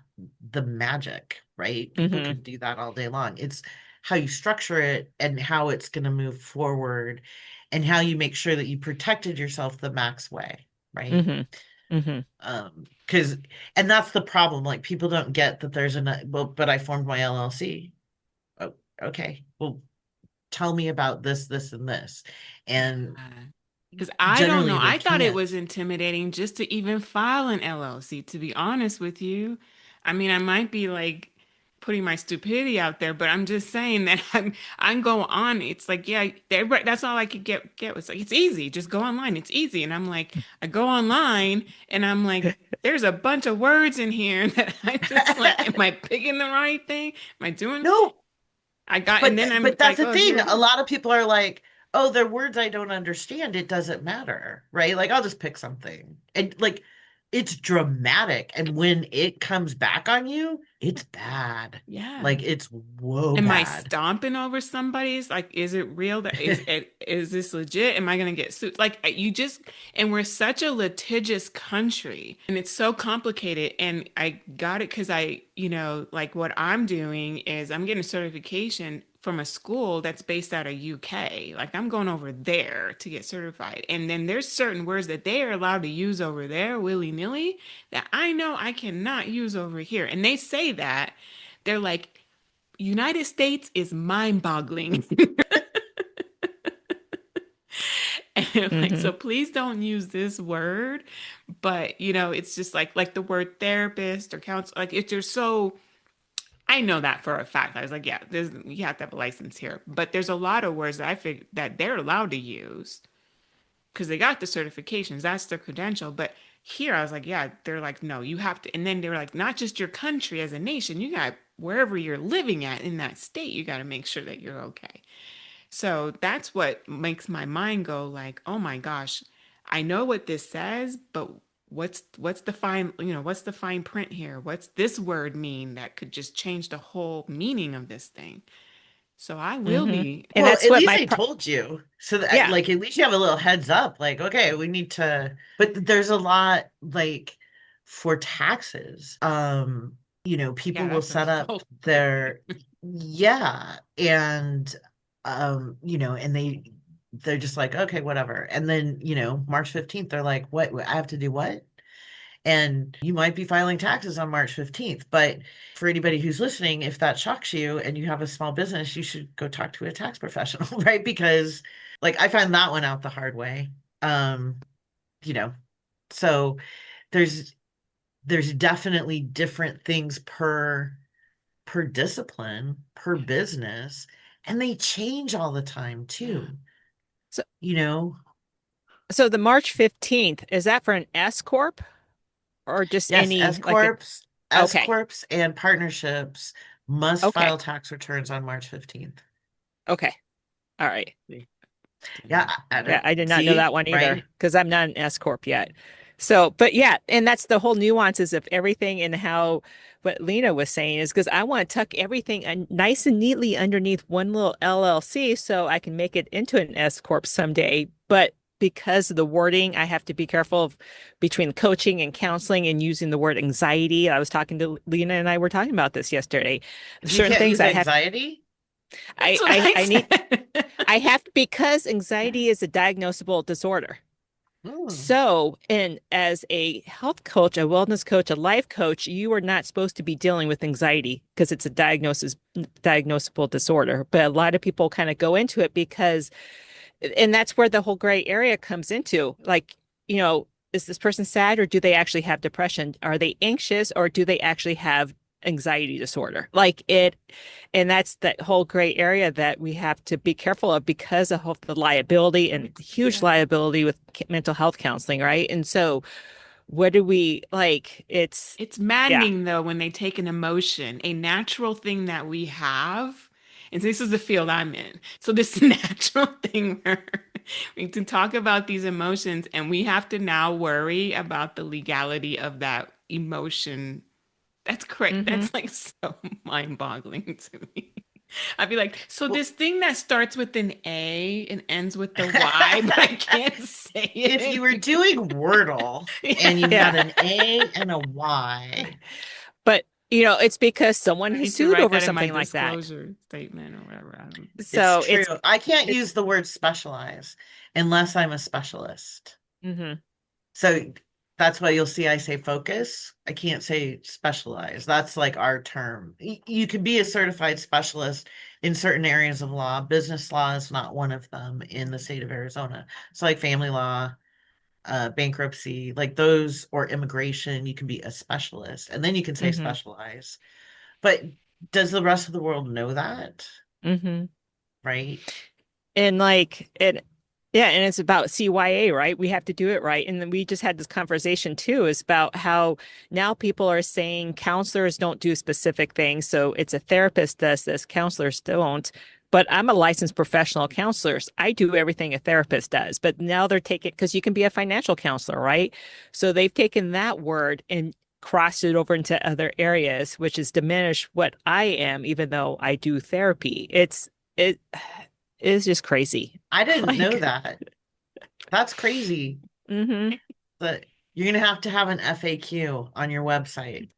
the magic, right? People mm-hmm, can do that all day long. It's how you structure it and how it's going to move forward and how you make sure that you protected yourself the max way, right? mm-hmm, mm-hmm, Because, and that's the problem. Like people don't get that there's well, but I formed my LLC. Oh, okay. Well, tell me about this, this, and this. And Yeah. Because I don't know. generally they I thought it can't. was intimidating just to even file an LLC, to be honest with you. I mean, I might be like putting my stupidity out there, but I'm just saying that I'm go on. It's like, yeah, that's all I could get was like, it's easy. Just go online. It's easy. And I'm like, I go online and I'm like, there's a bunch of words in here that I just like, am I picking the right thing? Am I doing? No, And but then I'm that's like, the oh, here thing. it A is. lot of people are like, "Oh, they're words I don't understand. It doesn't matter." Right? Like I'll just pick something. And like it's dramatic and when it comes back on you, it's bad. Yeah. Like it's whoa Am I bad. stomping over somebody's? Like, is it real? Is this legit? Am I gonna get sued? Like, you just and we're such a litigious country, and it's so complicated. And I got it because like what I'm doing is I'm getting a certification from a school that's based out of UK. Like, I'm going over there to get certified, and then there's certain words that they are allowed to use over there willy-nilly that I know I cannot use over here, and they say that. They're like, United States is mind-boggling. And like, mm-hmm, so please don't use this word. But it's just like the word therapist or counselor, like it's just so I know that for a fact. I was like, yeah, you have to have a license here. But there's a lot of words that I think that they're allowed to use because they got the certifications. That's their credential. But here I was like, yeah, they're like, no, you have to. And then they were like, not just your country as a nation, you got wherever you're living at in that state, you got to make sure that you're okay. So that's what makes my mind go like, oh my gosh, I know what this says, but what's the fine print here? What's this word mean that could just change the whole meaning of this thing? So I will mm-hmm. be, And Well, that's at what least my they told you. So that yeah. like at least you have a little heads up. Like, okay, we need to, but there's a lot like for taxes. People yeah, will that's a set up whole thing. their yeah, and and they're just like, okay, whatever. And then, March 15th, they're like, what, I have to do what? And you might be filing taxes on March 15th. But for anybody who's listening, if that shocks you and you have a small business, you should go talk to a tax professional, right? Because like I found that one out the hard way. Um, you know, so there's there's definitely different things per discipline, per Yeah, business, and they change all the time yeah. too. So You know, so the March 15th, is that for an S corp or just yes, any like a S okay. corps and partnerships must Okay. file tax returns on March 15th. Okay. All right. Yeah, I Yeah, don't I did not know that see, one either right? because I'm not an S corp yet. So, but yeah, and that's the whole nuances of everything and how what Lena was saying is because I want to tuck everything nice and neatly underneath one little LLC so I can make it into an S corp someday. But because of the wording, I have to be careful of between coaching and counseling and using the word anxiety. I was talking to Lena and I were talking about this yesterday. You Certain can't things use I have anxiety. That's what I I need said. I have because Yeah. anxiety is a diagnosable disorder. Hmm. So, and as a health coach, a wellness coach, a life coach, you are not supposed to be dealing with anxiety because it's a diagnosable disorder. But a lot of people kind of go into it because, and that's where the whole gray area comes into. Like, is this person sad or do they actually have depression? Are they anxious or do they actually have anxiety disorder? Like it, and that's that whole gray area that we have to be careful of because of the liability and huge Yeah. liability with mental health counseling, right? And so, what do we like? It's Yeah. maddening though when they take an emotion, a natural thing that we have, and this is the field I'm in. So this natural thing where We can talk about these emotions, and we have to now worry about the legality of that emotion. That's correct. Hmm. That's like so mind-boggling to me. I'd be like, so Well, this thing that starts with an A and ends with the Y, but I can't say if you were it. doing Wordle and you Yeah, had Yeah. an A and a Y, But, it's because someone I has need to sued write over that in my something like that. disclosure statement or whatever. I don't. it's So true. I can't it's, use the word specialize unless I'm a specialist. hmm So that's why you'll see I say focus. I can't say specialize. That's like our term. You can be a certified specialist in certain areas of law. Business law is not one of them in the state of Arizona. So like family law, bankruptcy, like those, or immigration, you can be a specialist and then you can say hmm specialize. But does the rest of the world know that? hmm Right? And like it, yeah, and it's about CYA, right? We have to do it right. And then we just had this conversation too, is about how now people are saying counselors don't do specific things. So it's a therapist does this, counselors don't. But I'm a licensed professional counselor. I do everything a therapist does. But now they're taking, because you can be a financial counselor, right? So they've taken that word and crossed it over into other areas, which has diminished what I am, even though I do therapy. It is just crazy. I didn't know Like, that. That's crazy. mm-hmm, But you're going to have an FAQ on your website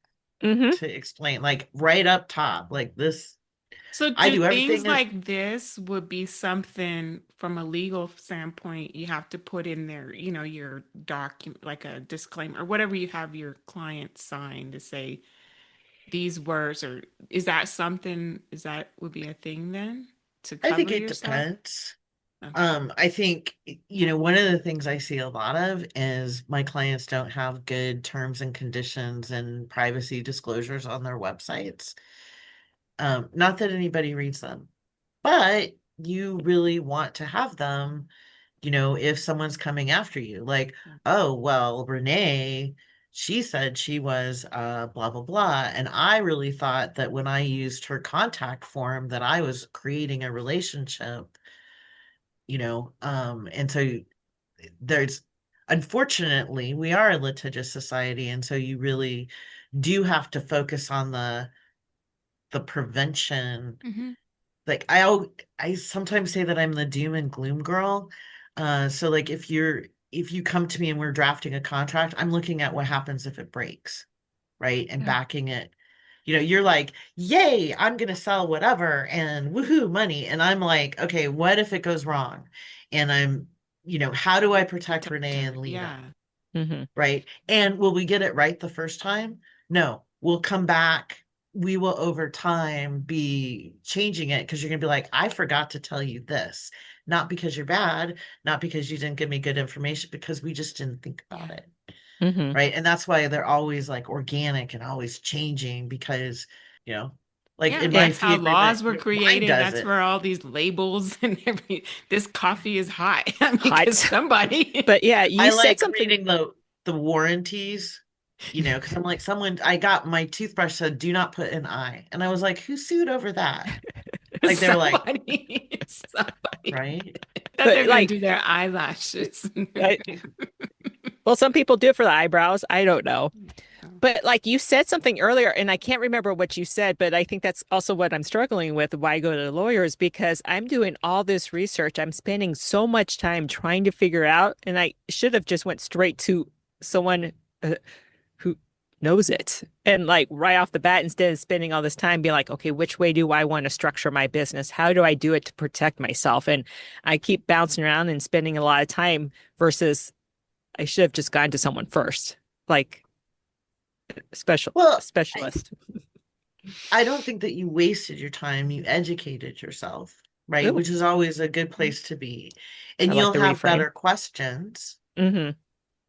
mm-hmm, to explain, like right up top, like this. So I do do things everything. like this would be something from a legal standpoint you have to put in there, your document, like a disclaimer or whatever you have your client sign to say these words, or is that would be a thing then to I think cover it yourself? depends. Okay. I think, one of the things I see a lot of is my clients don't have good terms and conditions and privacy disclosures on their websites. Not that anybody reads them, but you really want to have them, if someone's coming after you. Like, oh, well, Renee, she said she was blah, blah, blah. And I really thought that when I used her contact form that I was creating a relationship, and so there's, unfortunately, we are a litigious society, and so you really do have to focus on the prevention. Hmm. Like I sometimes say that I'm the doom and gloom girl. So like if you come to me and we're drafting a contract, I'm looking at what happens if it breaks, right? And backing it. You're like, yay, I'm gonna sell whatever and woohoo, money. And I'm like, okay, what if it goes wrong? And how do I protect Protect Renee her. and Lita? Yeah. mm-hmm, Right? And will we get it right the first time? No, we'll come back. We will over time be changing it because you're going to be like, I forgot to tell you this. Not because you're bad, not because you didn't give me good information, because we just didn't think about Yeah. it. mm-hmm. Right. And that's why they're always like organic and always changing because, you know, like Yeah, in my And that's fee how agreement, laws were mine created. does That's it. where all these labels and this coffee is hot. I mean, because hot. somebody. But yeah, you I said like something. reading the warranties, because I'm like, I got my toothbrush said, do not put an I. And I was like, who sued over that? Like they were like, Somebody right? that they're But gonna like, do their eyelashes. I, well, some people do it for the eyebrows. I don't know. But like you said something earlier, and I can't remember what you said, but I think that's also what I'm struggling with, why I go to lawyers, because I'm doing all this research. I'm spending so much time trying to figure out, and I should have just went straight to someone uh, who knows it. And like right off the bat, instead of spending all this time being like, okay, which way do I want to structure my business? How do I do it to protect myself? And I keep bouncing around and spending a lot of time versus I should have just gone to someone first, like Well, I, specialist. I don't think that you wasted your time. You educated yourself, right? Ooh, Which is always a good place to be. I And like you'll the have reframe. better questions, Hmm.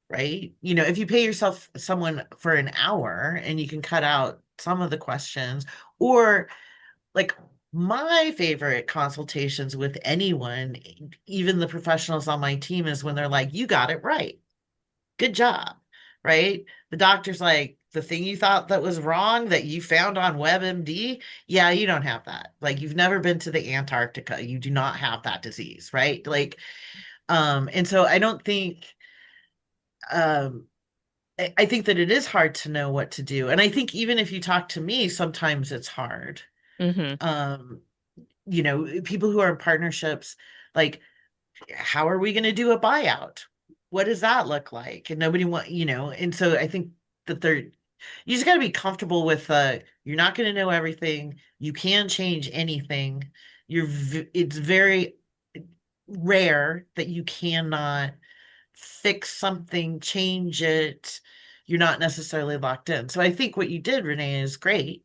right? If you pay yourself someone for an hour and you can cut out some of the questions, or like my favorite consultations with anyone, even the professionals on my team, is when they're like, you got it right. Good job. Right? The doctor's like, the thing you thought that was wrong that you found on WebMD, yeah, you don't have that. Like, you've never been to the Antarctica. You do not have that disease, right? Like, And so I don't think, um, I think that it is hard to know what to do. And I think even if you talk to me, sometimes it's hard. Mm-hmm. Um, people who are in partnerships, like, how are we going to do a buyout? What does that look like? And nobody and so I think that you just got to be comfortable with, you're not going to know everything. You can change anything. It's very rare that you cannot fix something, change it. You're not necessarily locked in. So I think what you did, Renee, is great,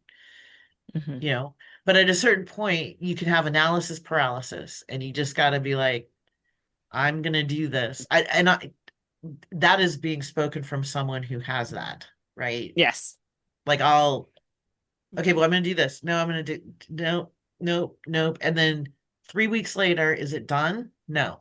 Mm-hmm. you know, but at a certain point, you can have analysis paralysis, and you just got to be like, I'm going to do this. That is being spoken from someone who has that, right? Yes. Like, okay, well, I'm going to do this. No, I'm going to do, no, nope, nope. And then 3 weeks later, is it done? No.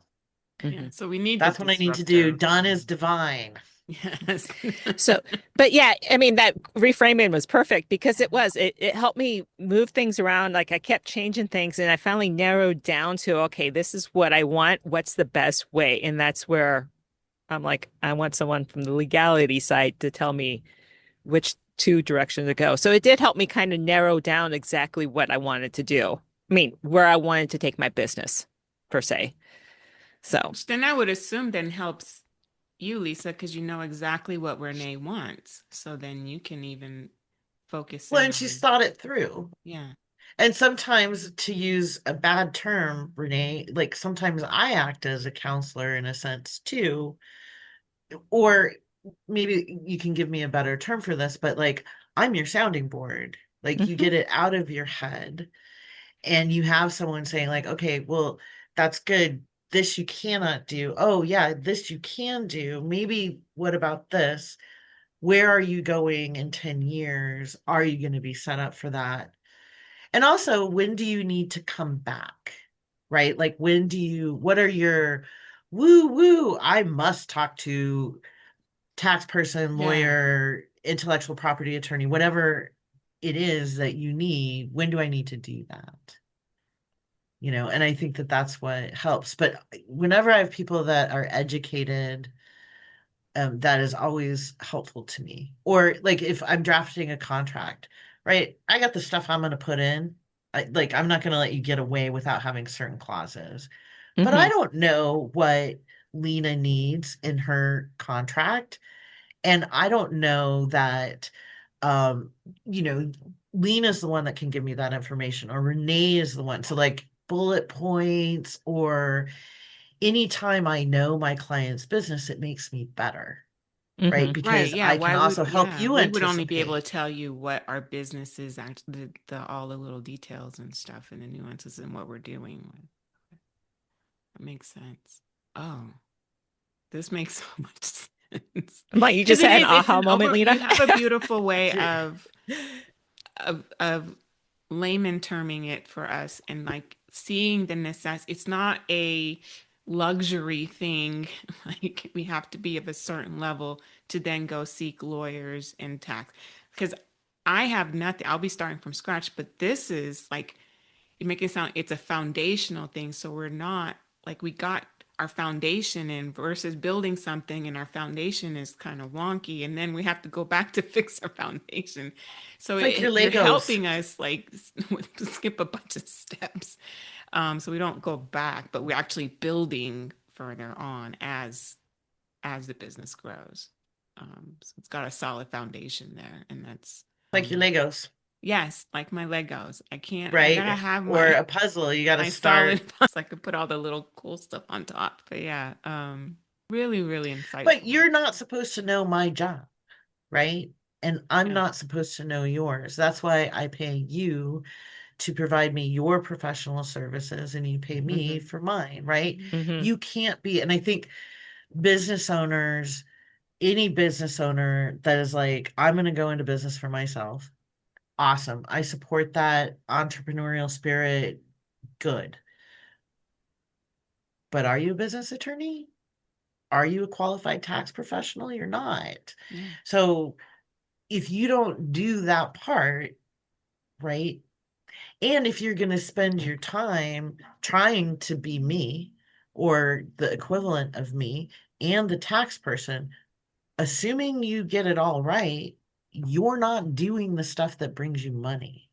Mm-hmm. Yeah, so we need the That's what I need to do. disruptor. Done is divine. Yes. So, but yeah, I mean, that reframing was perfect because it helped me move things around. Like I kept changing things and I finally narrowed down to, okay, this is what I want. What's the best way? And that's where I'm like, I want someone from the legality side to tell me which two directions to go. So it did help me kind of narrow down exactly what I wanted to do. I mean, where I wanted to take my business per se. So, Which then I would assume then helps you, Lisa, because you know exactly what Renee wants. So then you can even focus Well, in and she's on, thought it through. yeah. And sometimes, to use a bad term, Renee, like sometimes I act as a counselor in a sense too, or maybe you can give me a better term for this, but like I'm your sounding board. Like you mhm, get it out of your head and you have someone saying like, okay, well, that's good. This you cannot do. Oh yeah, this you can do. Maybe what about this? Where are you going in 10 years? Are you going to be set up for that? And also, when do you need to come back? Right? Like, what are your woo woo? I must talk to tax person, Yeah. lawyer, intellectual property attorney, whatever it is that you need. When do I need to do that? And I think that that's what helps. But whenever I have people that are educated, that is always helpful to me. Or like if I'm drafting a contract, right? I got the stuff I'm going to put in. I'm not going to let you get away without having certain clauses. But I mhm, don't know what Lena needs in her contract. And I don't know that, um, you know, Lena's the one that can give me that information, or Renee is the one. So like bullet points, or anytime I know my client's business, it makes me better, right? mhm, Right. Because Yeah. I can Why would, also help yeah, you we would only be able to anticipate. tell you what our business is actually, all the little details and stuff and the nuances and what we're doing with. That makes sense. Oh, this makes so much sense. I'm like, you Because just it had an is, aha moment, you Lena. have a beautiful way You're- of layman terming it for us and like seeing the necessity. It's not a luxury thing. Like we have to be of a certain level to then go seek lawyers and tax. Because I have nothing. I'll be starting from scratch, but this is like you make it sound it's a foundational thing. So we're not like we got our foundation in versus building something and our foundation is kind of wonky and then we have to go back to fix our foundation. So It's like your you're Legos. helping us like skip a bunch of steps. So we don't go back, but we're actually building further on as the business grows. So it's got a solid foundation there, and that's Like your Legos, yes, like my Legos. I gotta right? have Or my a puzzle, you got to my solid start. so I could put all the little cool stuff on top. But yeah, really, really But insightful. you're not supposed to know my job, right? And I'm Yeah. not supposed to know yours. That's why I pay you to provide me your professional services, and you pay me Hmm. for mine, right? Hmm. You can't be, and I think business owners, any business owner that is like, I'm going to go into business for myself, awesome. I support that entrepreneurial spirit. Good. But are you a business attorney? Are you a qualified tax professional? You're not. Yeah. So if you don't do that part, right? And if you're going to spend your time trying to be me, or the equivalent of me and the tax person, assuming you get it all right, you're not doing the stuff that brings you money,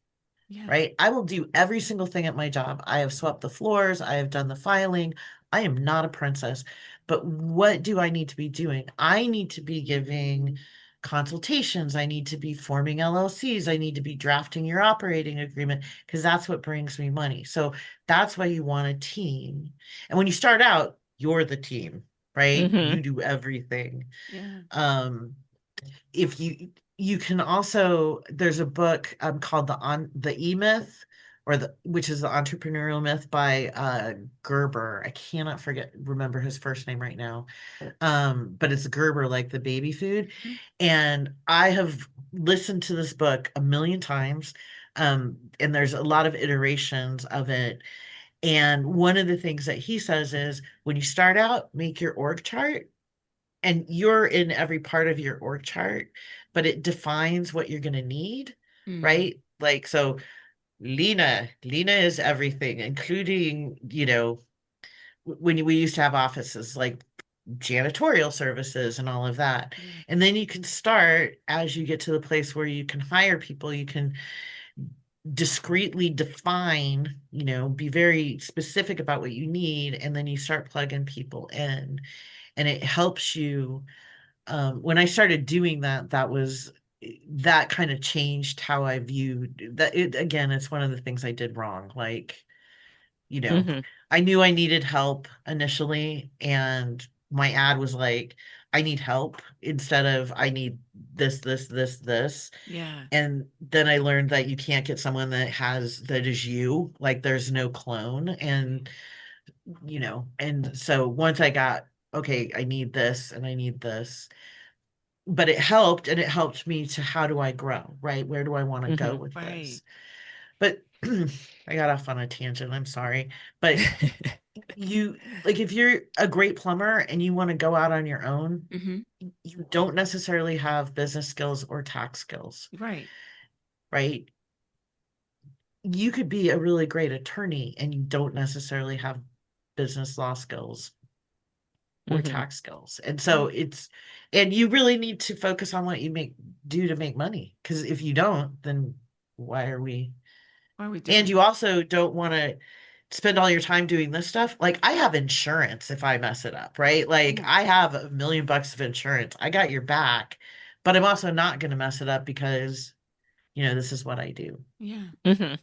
Yeah. right? I will do every single thing at my job. I have swept the floors, I have done the filing. I am not a princess. But what do I need to be doing? I need to be giving consultations. I need to be forming LLCs. I need to be drafting your operating agreement because that's what brings me money. So that's why you want a team. And when you start out, you're the team, right? Mm-hmm. You do everything. Yeah. Um, if you can also, there's a book called the E Myth, or the which is the entrepreneurial myth by Gerber. I cannot remember his first name right now. But it's Gerber, like the baby food. Mhm. And I have listened to this book a million times. And there's a lot of iterations of it. And one of the things that he says is when you start out, make your org chart, and you're in every part of your org chart, but it defines what you're going to need, Mm. right? Like, so Lena is everything, including, when we used to have offices like janitorial services and all of that. Yeah. And then you can start as you get to the place where you can hire people, you can discreetly define, be very specific about what you need, and then you start plugging people in. And it helps you. When I started doing that, that kind of changed how I viewed that. Again, it's one of the things I did wrong. Like, you know, Mm-hmm. I knew I needed help initially, and my ad was like, I need help instead of I need this, this, this, this. Yeah. And then I learned that you can't get someone that is you, like there's no clone. And so once I got, okay, I need this and I need this, but it helped, and it helped me to how do I grow, right? Where do I want to go with Right. this? But I got off on a tangent. I'm sorry. But you, like, if you're a great plumber and you want to go out on your own, Hmm. you don't necessarily have business skills or tax skills, Right. right? You could be a really great attorney and you don't necessarily have business law skills or Mm-hmm. tax skills. And so Right. and you really need to focus on what you do to make money. Because if you don't, then why are we? Why are we And doing you it? also don't want to spend all your time doing this stuff. Like I have insurance if I mess it up, right? Like Yeah. I have $1 million of insurance. I got your back, but I'm also not going to mess it up because, this is what I do. Yeah. Mm-hmm.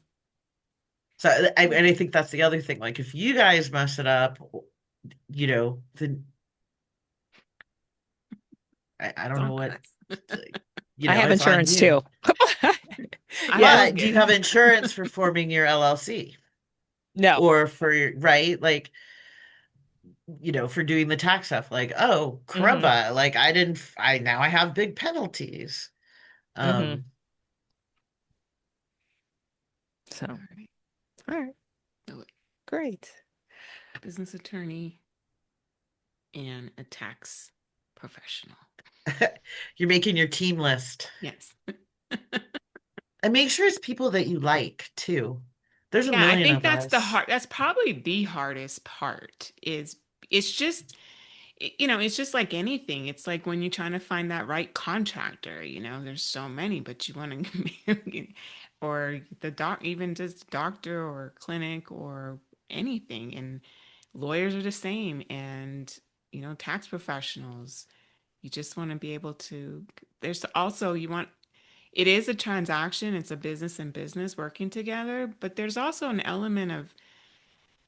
So and Yeah. I think that's the other thing. Like if you guys mess it up, then I It's don't know on what, us. I have it's on insurance you. too. I Yes. don't But do get you have it. insurance for forming your LLC No. or right? Like, for doing the tax stuff, like, oh, Mm-hmm. crumba, like I didn't, now I have big penalties. Mm-hmm. Um, So, All right. all right. So, Great. business attorney and a tax professional. you're making your team list Yes. and make sure it's people that you like too. There's a Yeah, I million think of us. that's probably the hardest part is it's just it's just like anything. It's like when you're trying to find that right contractor, there's so many, but you want to or the even just doctor or clinic or anything. And lawyers are the same, and tax professionals. You just want to be able to, there's also, it is a transaction, it's a business and business working together, but there's also an element of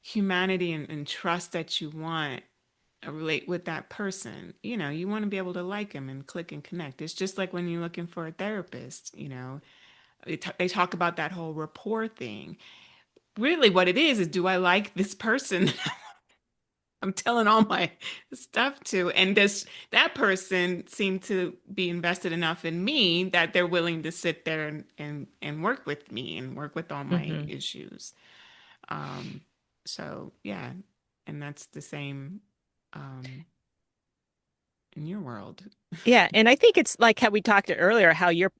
humanity and trust that you want to relate with that person. You want to be able to like them and click and connect. It's just like when you're looking for a therapist, they talk about that whole rapport thing. Really, what it is do I like this person I'm telling all my stuff to? And does that person seem to be invested enough in me that they're willing to sit there and work with me and work with all my Mm-hmm. issues? Um, so yeah, and that's the same um, in your world. Yeah, and I think it's like how we talked earlier, how your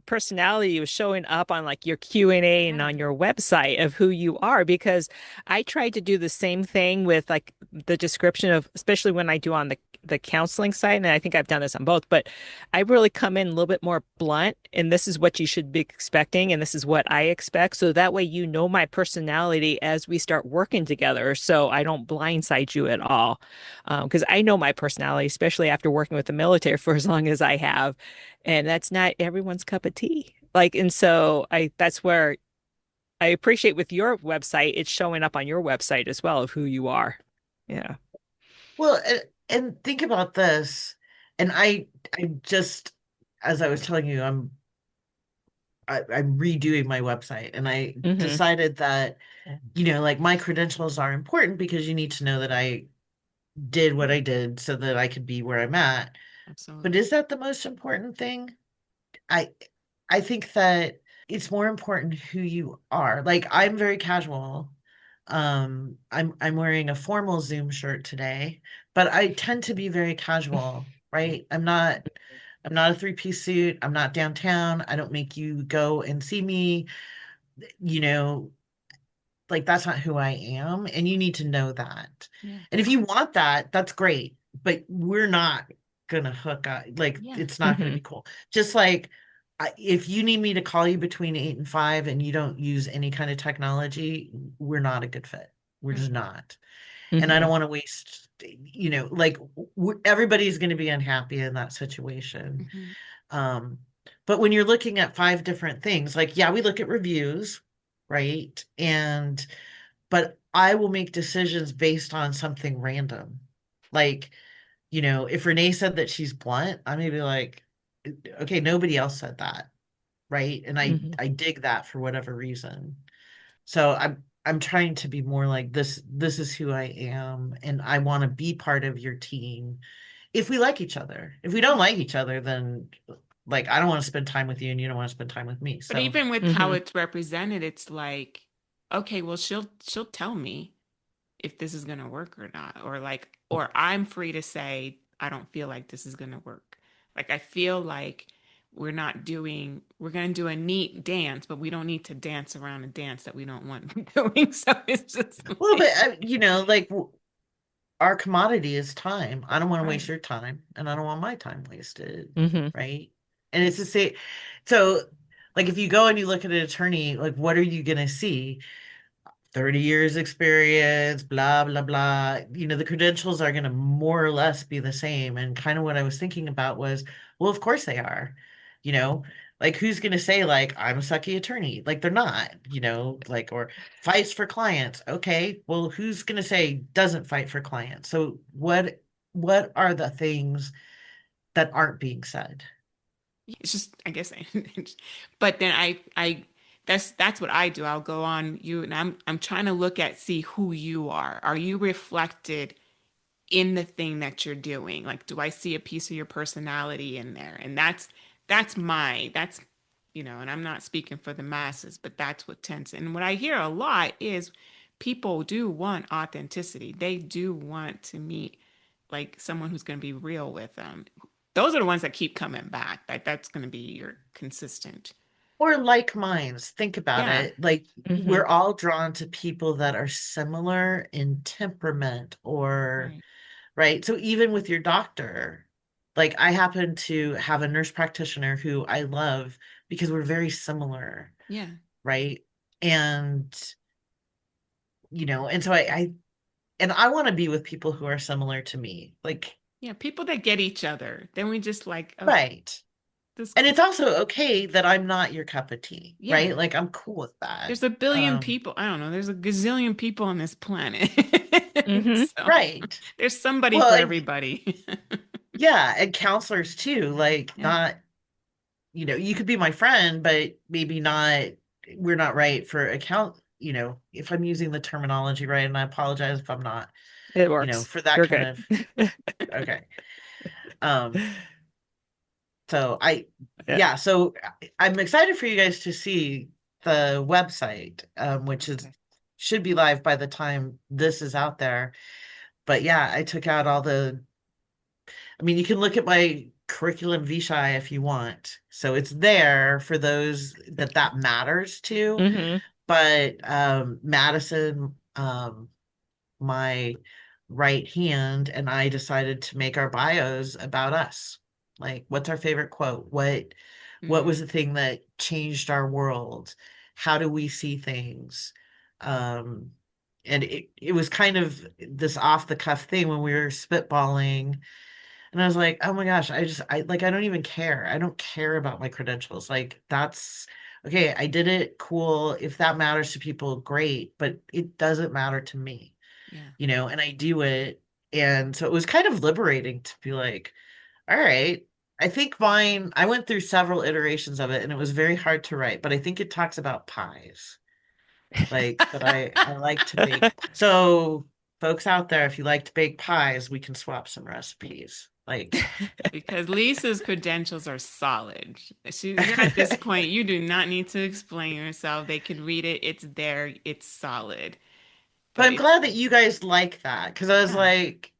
personality was showing up on like your Q&A and Yeah. on your website of who you are, because I tried to do the same thing with like the description of, especially when I do on the counseling side, and I think I've done this on both, but I really come in a little bit more blunt, and this is what you should be expecting, and this is what I expect. So that way you know my personality as we start working together, so I don't blindside you at all. Because I know my personality, especially after working with the military for as long as I have, and that's not everyone's cup of tea. Like, and so that's where I appreciate with your website, it's showing up on your website as well of who you are. Yeah. Well, and think about this. And I just, as I was telling you, I'm redoing my website, and I Hmm. decided that, like my credentials are important because you need to know that I did what I did so that I could be where I'm at. But Absolutely. is that the most important thing? I I think that it's more important who you are. Like I'm very casual. I'm wearing a formal Zoom shirt today, but I tend to be very casual, right? I'm not a three-piece suit. I'm not downtown. I don't make you go and see me, you know, like that's not who I am, and you need to know that. Yeah. And if you want that, that's great, but we're not gonna hook up. Like Yeah. it's not gonna Hmm. be cool. Just like if you need me to call you between 8 and 5 and you don't use any kind of technology, we're not a good fit. We're Right. just not. And I don't Hmm. want to waste, like everybody's going to be unhappy in that situation. Hmm. Um, but when you're looking at 5 different things, like, yeah, we look at reviews, right? But I will make decisions based on something random. Like, if Renee said that she's blunt, I may be like, okay, nobody else said that, right? And I Hmm. I dig that for whatever reason. So I'm trying to be more like this is who I am, and I want to be part of your team if we like each other. If we don't Yeah. like each other, then like I don't want to spend time with you and you don't want to spend time with me. But So even with how Hmm. it's represented, it's like, okay, well, she'll tell me if this is gonna work or not, or like, or I'm free to say I don't feel like this is gonna work. Like I feel like we're gonna do a neat dance, but we don't need to dance around a dance that we don't want doing. So it's just well, but like, like our commodity is time. I don't want to waste right. your time, and I don't want my time wasted, Hmm. right? And it's the same. So, like, if you go and you look at an attorney, like, what are you gonna see? 30 years experience, blah, blah, blah. The credentials are going to more or less be the same. And kind of what I was thinking about was, well, of course they are. You know, like who's going to say, like, I'm a sucky attorney? Like they're not, like, or fights for clients. Okay, well, who's going to say doesn't fight for clients? So what are the things that aren't being said? It's just, I guess, but then that's what I do. I'll go on you, and I'm trying to look at see who you are. Are you reflected in the thing that you're doing? Like, do I see a piece of your personality in there? And that's and I'm not speaking for the masses, but that's what tends. And what I hear a lot is people do want authenticity. They do want to meet like someone who's going to be real with them. Those are the ones that keep coming back. Like that's going to be your consistent. Or like minds. Think about Yeah. it. Like Hmm. we're all drawn to people that are similar in temperament or Right. right. So even with your doctor, like I happen to have a nurse practitioner who I love because we're very similar, Yeah. right? And and so I want to be with people who are similar to me. Like, Yeah. People that get each other. Then we just like, okay, right. this And cool. it's also okay that I'm not your cup of tea, Yeah. right? Like I'm cool with that. There's a billion people. I don't know. There's a gazillion people on this planet. Hmm. So Right. there's somebody Well, for and everybody. yeah, and counselors too, like Yeah. not, you could be my friend, but maybe not, we're not right for account, if I'm using the terminology right, and I apologize if I'm not, It works. for that You're kind good. of, okay. Um, so Yeah. yeah, so I'm excited for you guys to see the website, which is Okay. should be live by the time this is out there. But yeah, I took out all the, I mean, you can look at my curriculum vitae if you want. So it's there for those that matters to. Mm-hmm. But Madison, my right hand, and I decided to make our bios about us. Like, what's our favorite quote? What was Mm, the thing that changed our world? How do we see things? Um, and it was kind of this off the cuff thing when we were spitballing. And I was like, oh my gosh, I don't even care. I don't care about my credentials. Like, that's okay. I did it. Cool. If that matters to people, great. But it doesn't matter to me, yeah. and I do it. And so it was kind of liberating to be like, all right. I think mine, I went through several iterations of it and it was very hard to write, but I think it talks about pies. Like that I like to bake. So folks out there, if you like to bake pies, we can swap some recipes. Like Because Lisa's credentials are solid. You're at this point, you do not need to explain yourself. They can read it. It's there. It's solid. But But I'm it's, glad that you guys like that because I was yeah. like,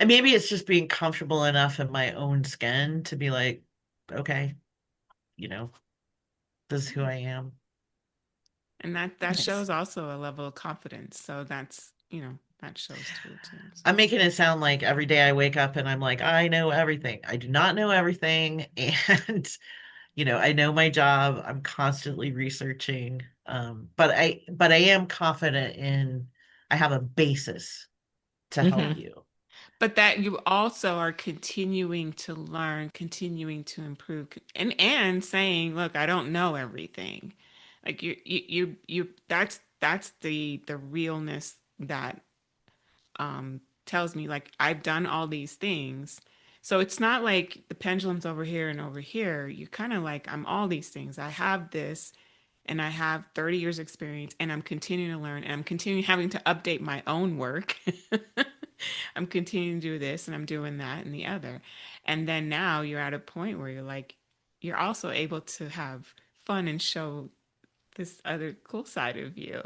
and maybe it's just being comfortable enough in my own skin to be like, okay, you know, this is who Yeah. I am. And that Nice. shows also a level of confidence. So that's, that shows through too. So I'm making it sound like every day I wake up and I'm like, I know everything. I do not know everything. And, I know my job. I'm constantly researching. But I am confident in I have a basis to help Mm-hmm. yeah. you. But that you also are continuing to learn, continuing to improve, and saying, "Look, I don't know everything." Like that's the realness that tells me like I've done all these things. So it's not like the pendulum's over here and over here. You're kind of like, I'm all these things. I have this and I have 30 years experience and I'm continuing to learn and I'm continuing having to update my own work. I'm continuing to do this and I'm doing that and the other. And then now you're at a point where you're like, you're also able to have fun and show this other cool side of you,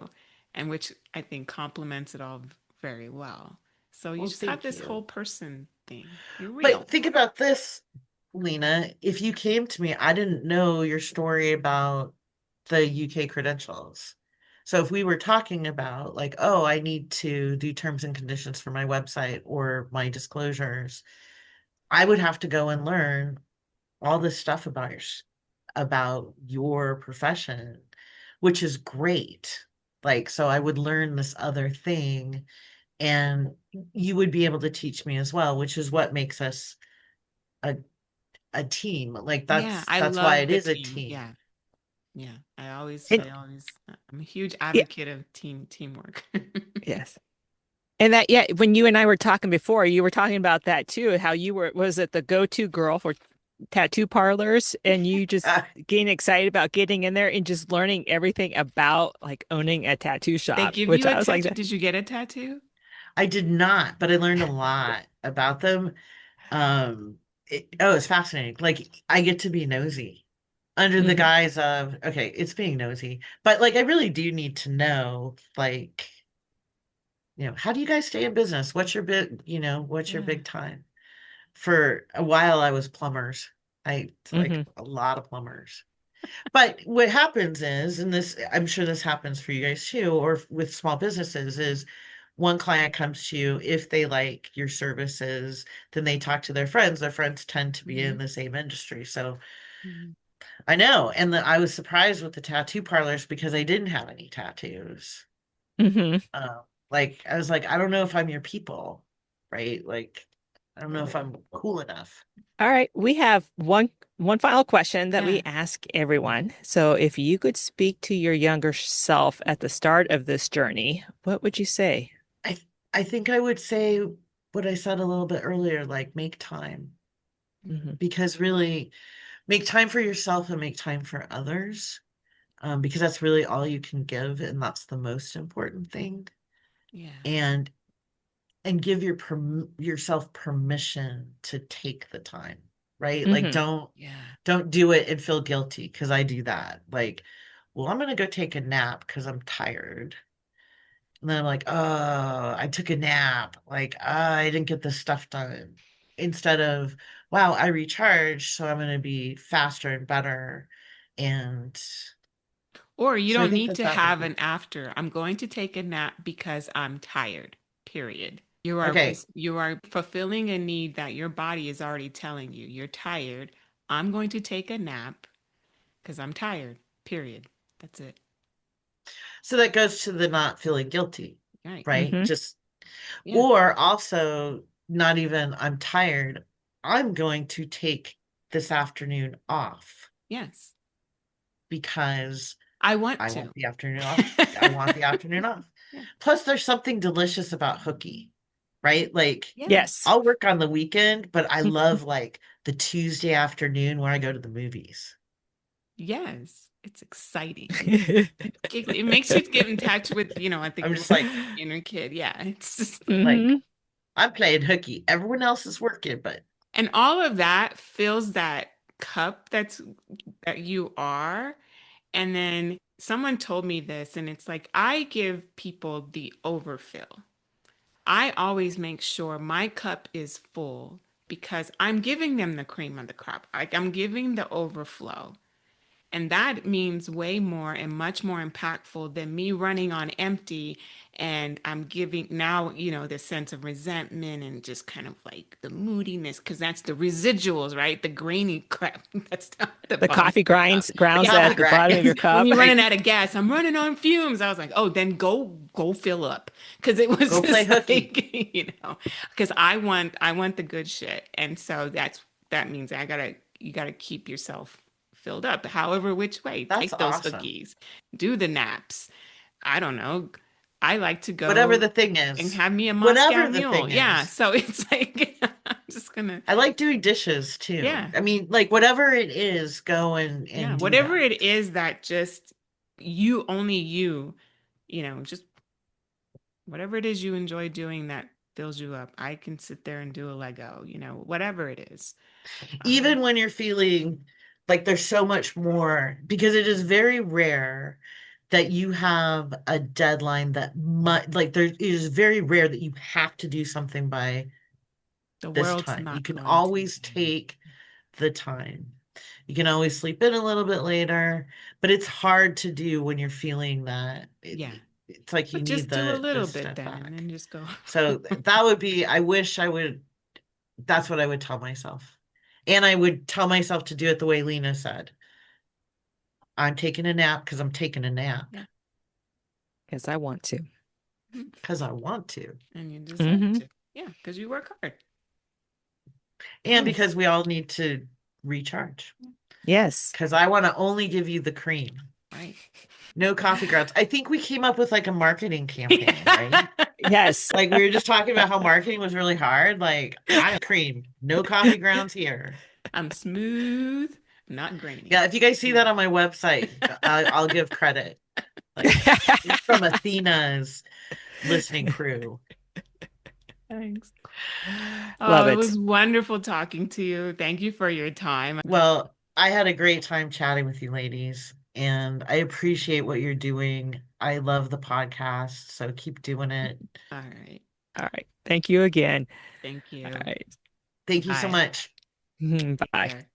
and which I think complements it all very well. So you Well, just have thank this whole you. person thing. You're But real. think about this, Lena. If you came to me, I didn't know your story about the UK credentials. So if we were talking about like, oh, I need to do terms and conditions for my website or my disclosures, I would have to go and learn all this stuff about your profession, which is great. Like, so I would learn this other thing and you would be able to teach me as well, which is what makes us a a team. Like Yeah, that's I that's why love it the is a team. team. Yeah, yeah. And I'm a huge yeah, advocate of teamwork. yes. And that, yeah, when you and I were talking before, you were talking about that too, how you were, was it the go-to girl for tattoo parlors? And you just Uh, getting excited about getting in there and just learning everything about like owning a tattoo They shop, give which you a I was like, tattoo. that. Did you get a tattoo? I did not, but I learned a lot about them. Um, it's fascinating. Like I get to be nosy under the Hmm. guise of, okay, it's being nosy, but like I really do need to know, like, how do you guys stay in business? What's your Yeah. big time? For a while, I was plumbers. I like Hmm. a lot of plumbers. But what happens is, and this, I'm sure this happens for you guys too, or with small businesses, is one client comes to you, if they like your services, then they talk to their friends. Their friends tend to be in Hmm. the same industry. So Hmm. I know. And I was surprised with the tattoo parlors because I didn't have any tattoos. Hmm. Like, I was like, I don't know if I'm your people, right? Like, I don't know if I'm cool enough. All right, we have one final question that we Yeah. ask everyone. So if you could speak to your younger self at the start of this journey, what would you say? I I think I would say what I said a little bit earlier, like make time. Hmm. Because really make time for yourself and make time for others. Because that's really all you can give, and that's the most important thing. Yeah. And give yourself permission to take the time, right? Like Hmm. Yeah. don't do it and feel guilty because I do that. Like, well, I'm gonna go take a nap because I'm tired. And then I'm like, oh, I took a nap. Like, I didn't get this stuff done. Instead of, wow, I recharged, so I'm going to be faster and better. And Or you so I don't think need that to that would have be an after. I'm going to take a nap because I'm tired. Period. okay. You are fulfilling a need that your body is already telling you. You're tired. I'm going to take a nap because I'm tired. Period. That's it. So that goes to the not feeling guilty, Right. right? Hmm. Just, Yeah. or also not even, I'm tired. I'm going to take this afternoon off Yes. because I want I to. want the afternoon off. I want the afternoon off. Yeah. Plus, there's something delicious about hooky, right? Like, Yeah. Yes. I'll work on the weekend, but I love like the Tuesday afternoon where I go to the movies. Yes. It's exciting. It makes you get in touch with, I think I'm just like, inner kid. Yeah. It's just like Hmm. I'm playing hooky. Everyone else is working, but and all of that fills that cup that you are. And then someone told me this, and it's like I give people the overfill. I always make sure my cup is full because I'm giving them the cream of the crop. Like I'm giving the overflow. And that means way more and much more impactful than me running on empty. And I'm giving now, the sense of resentment and just kind of like the moodiness, because that's the residuals, right? The grainy crap that's down at the The bottom of coffee your cup. grounds coffee at the Yeah. bottom of grind. your When cup. you're running Like, out of gas, I'm running on fumes. I was like, oh, then go fill up. Because it was go play just hooky. like, because I want the good shit. And so that means you gotta keep yourself filled up, however which way. That's Take those awesome. hookies, do the naps. I don't know. I like to Whatever go the thing and is, have me a Moscow whatever the mule. thing Yeah. is. So it's like I'm just gonna, I like doing dishes too. yeah, I mean, like whatever it is, go and yeah. do Whatever that. it is that just you, only you, just whatever it is you enjoy doing that fills you up. I can sit there and do a Lego, whatever it is. Even when you're feeling like there's so much more, because it is very rare that you have a deadline that might, like, there it is very rare that you have to do something by The this world's time. You not can going to. always take the time. You can always sleep in a little bit later, but it's hard to do when you're feeling that Yeah. it's like you But need just do a the little bit step then and back. then just go. So that would be, I wish I would, that's what I would tell myself. And I would tell myself to do it the way Lena said. I'm taking a nap because I'm taking a nap Yeah. Because I want to. because I want to. And you deserve Hmm. to. Yeah, because you work hard. And Yes. because we all need to recharge. Yes. Because I want to only give you the cream. Right. No coffee grounds. I think we came up with like a marketing campaign, right? Yes. Like we were just talking about how marketing was really hard. Like I cream, no coffee grounds here. I'm smooth, not grainy. Yeah, if you guys see that on my website, I'll give credit. Like it's from Athena's listening crew. Thanks. Love Oh, it it. was wonderful talking to you. Thank you for your time. Well, I had a great time chatting with you ladies, and I appreciate what you're doing. I love the podcast, so keep doing it. All right. All right. Thank you again. Thank All you. right. Thank you so Bye. Mhm. Take Bye. care.